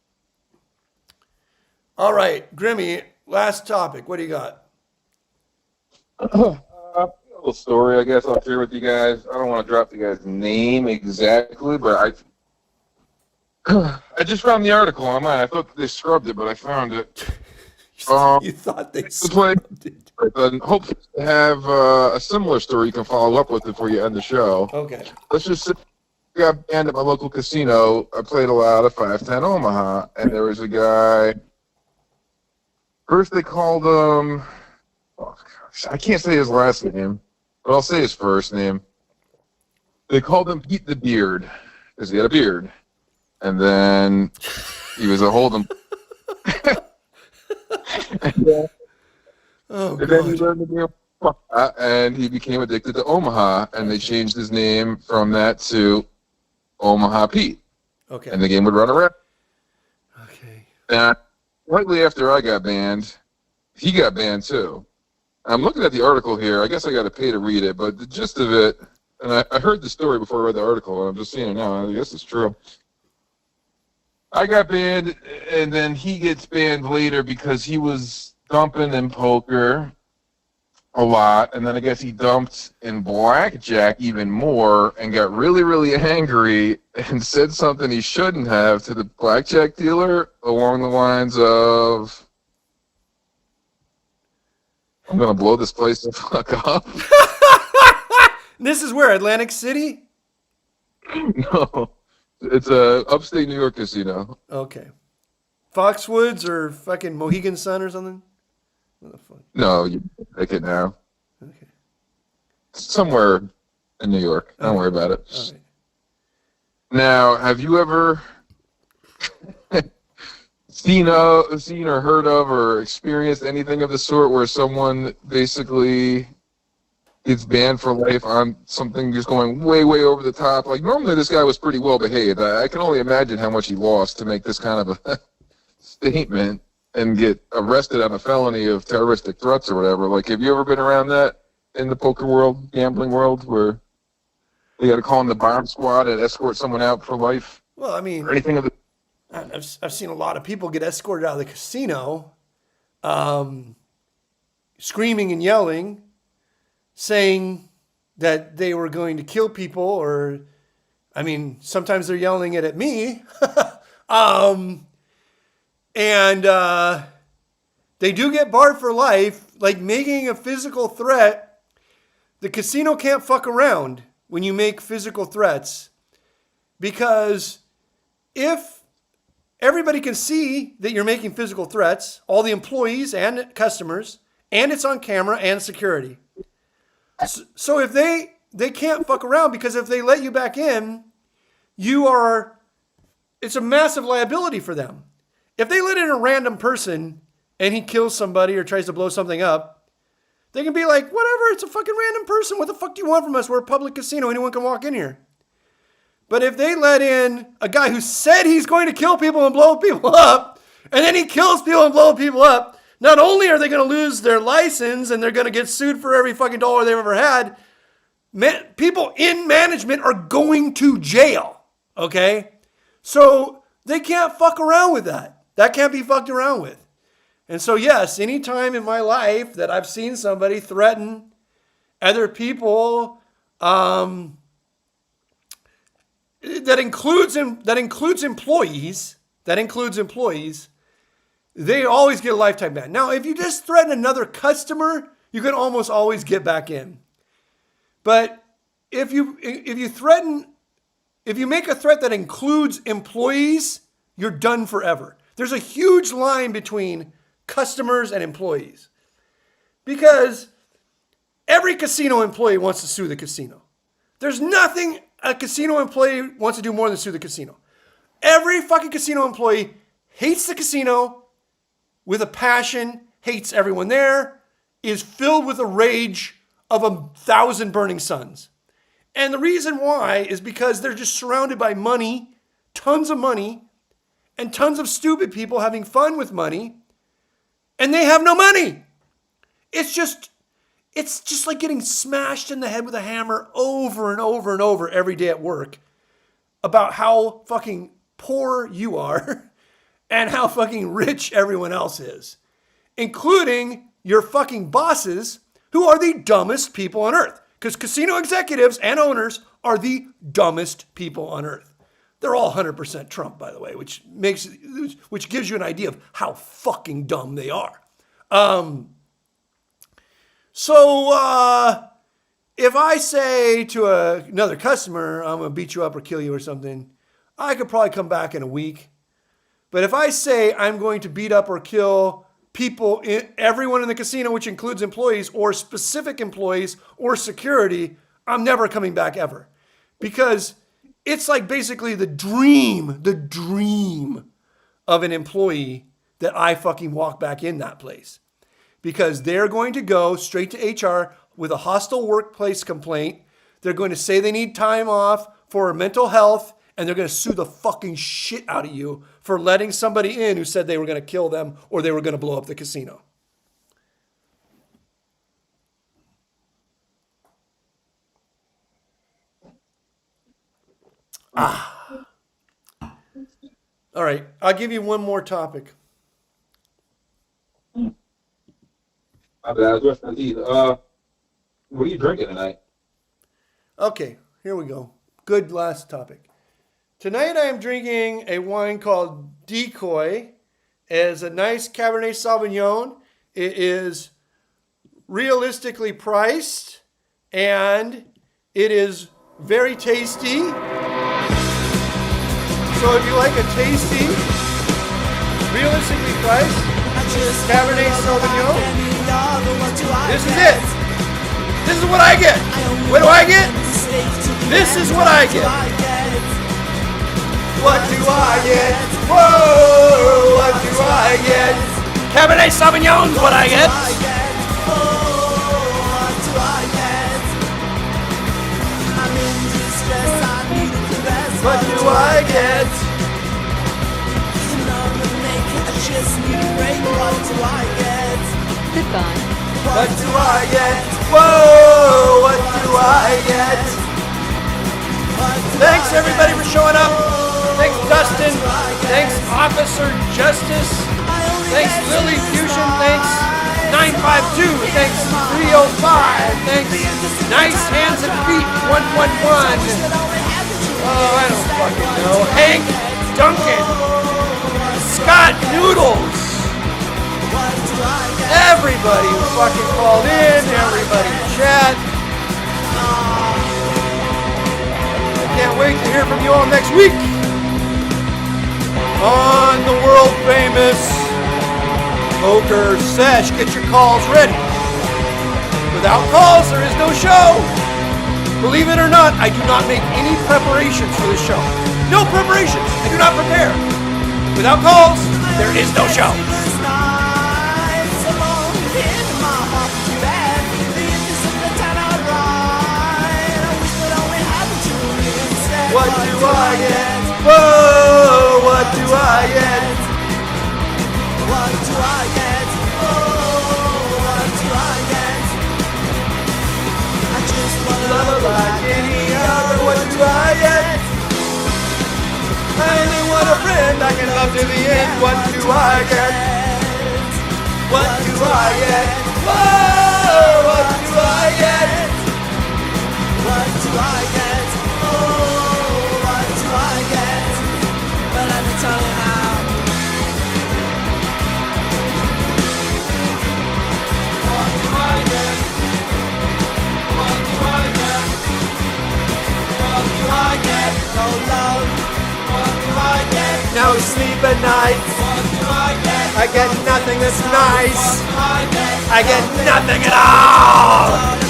All right, Grimmy, last topic. What do you got? A little story, I guess I'll share with you guys. I don't want to drop the guy's name exactly, but I just found the article online. I thought they scrubbed it, but I found it. You thought they scrubbed it. And hopefully have a similar story you can follow up with before you end the show. Okay. Let's just sit. I got banned at my local casino. I played a lot of 510 Omaha, and there was a guy. First they called him, oh gosh, I can't say his last name, but I'll say his first name. They called him Pete the Beard, because he had a beard. And then he was a hold'em. Oh, and then he learned the name Omaha, and he became addicted to Omaha, and they changed his name from that to Omaha Pete. Okay. And the game would run around. Okay. And rightly after I got banned, he got banned too. I'm looking at the article here. I guess I got to pay to read it, but the gist of it, and I heard the story before I read the article, and I'm just seeing it now. I guess it's true. I got banned, and then he gets banned later because he was dumping in poker a lot, and then I guess he dumped in blackjack even more and got really, really angry and said something he shouldn't have to the blackjack dealer along the lines of, I'm going to blow this place the fuck up. This is where, Atlantic City? No, it's a upstate New York casino. Okay. Foxwoods or fucking Mohegan Sun or something? What the fuck? No, you pick it now. Okay. Somewhere in New York. Don't worry about it. All right. Now, have you ever seen or heard of or experienced anything of the sort where someone basically gets banned for life on something just going way, way over the top? Like, normally this guy was pretty well behaved. I can only imagine how much he lost to make this kind of a statement and get arrested on a felony of terroristic threats or whatever. Like, have you ever been around that in the poker world, gambling world, where you got to call in the bomb squad and escort someone out for life? Well, I mean, Or anything of the... I've seen a lot of people get escorted out of the casino, screaming and yelling, saying that they were going to kill people, or, I mean, sometimes they're yelling it at me. And they do get barred for life, like making a physical threat. The casino can't fuck around when you make physical threats, because if everybody can see that you're making physical threats, all the employees and customers, and it's on camera and security. So if they can't fuck around, because if they let you back in, it's a massive liability for them. If they let in a random person and he kills somebody or tries to blow something up, they can be like, whatever, it's a fucking random person. What the fuck do you want from us? We're a public casino. Anyone can walk in here. But if they let in a guy who said he's going to kill people and blow people up, and then he kills people and blows people up, not only are they going to lose their license and they're going to get sued for every fucking dollar they've ever had, people in management are going to jail, okay? So they can't fuck around with that. That can't be fucked around with. And so, yes, any time in my life that I've seen somebody threaten other people, that includes employees, they always get a lifetime ban. Now, if you just threaten another customer, you can almost always get back in. But if you make a threat that includes employees, you're done forever. There's a huge line between customers and employees, because every casino employee wants to sue the casino. There's nothing a casino employee wants to do more than sue the casino. Every fucking casino employee hates the casino with a passion, hates everyone there, is filled with a rage of 1,000 burning suns. And the reason why is because they're just surrounded by money, tons of money, and tons of stupid people having fun with money, and they have no money. It's just like getting smashed in the head with a hammer over and over and over every day at work about how fucking poor you are and how fucking rich everyone else is, including your fucking bosses, who are the dumbest people on earth. Because casino executives and owners are the dumbest people on earth. They're all 100% Trump, by the way, which gives you an idea of how fucking dumb they are. So if I say to another customer, I'm going to beat you up or kill you or something, I could probably come back in a week. But if I say I'm going to beat up or kill people, everyone in the casino, which includes employees or specific employees or security, I'm never coming back ever. Because it's like basically the dream of an employee that I fucking walk back in that place. Because they're going to go straight to HR with a hostile workplace complaint. They're going to say they need time off for mental health, and they're going to sue the fucking shit out of you for letting somebody in who said they were going to kill them or they were going to blow up the casino. All right, I'll give you one more topic. My bad. I was rushing to eat. What are you drinking tonight? Okay, here we go. Good last topic. Tonight I am drinking a wine called Decoy. It's a nice Cabernet Sauvignon. It is realistically priced and it is very tasty. So if you like a tasty, realistically priced Cabernet Sauvignon, this is it. This is what I get. What do I get? This is what I get. What do I get? Whoa, what do I get? Cabernet Sauvignon's what I get. What do I get? Goodbye. What do I get? Whoa, what do I get? Thanks everybody for showing up. Thanks Dustin. Thanks Officer Justice. Thanks Lily Fusion. Thanks 952. Thanks 305. Thanks Nice Hands and Feet 111. Oh, I don't fucking know. Hank Duncan. Scott Noodles. Everybody who fucking called in. Everybody in chat. I can't wait to hear from you all next week on the world famous Pokersesh. Get your calls ready. Without calls, there is no show. Believe it or not, I do not make any preparations for the show. No preparations. I do not prepare. Without calls, there is no show. What do I get? Whoa, what do I get? What do I get? Oh, what do I get? I just want to love like any other. What do I get? I only want a friend I can love to the end. What do I get? What do I get? Whoa, what do I get? What do I get? Oh, what do I get? But let me tell you how. What do I get? What do I get? What do I get? No love. What do I get? No sleep at night. What do I get? I get nothing that's nice. I get nothing at all.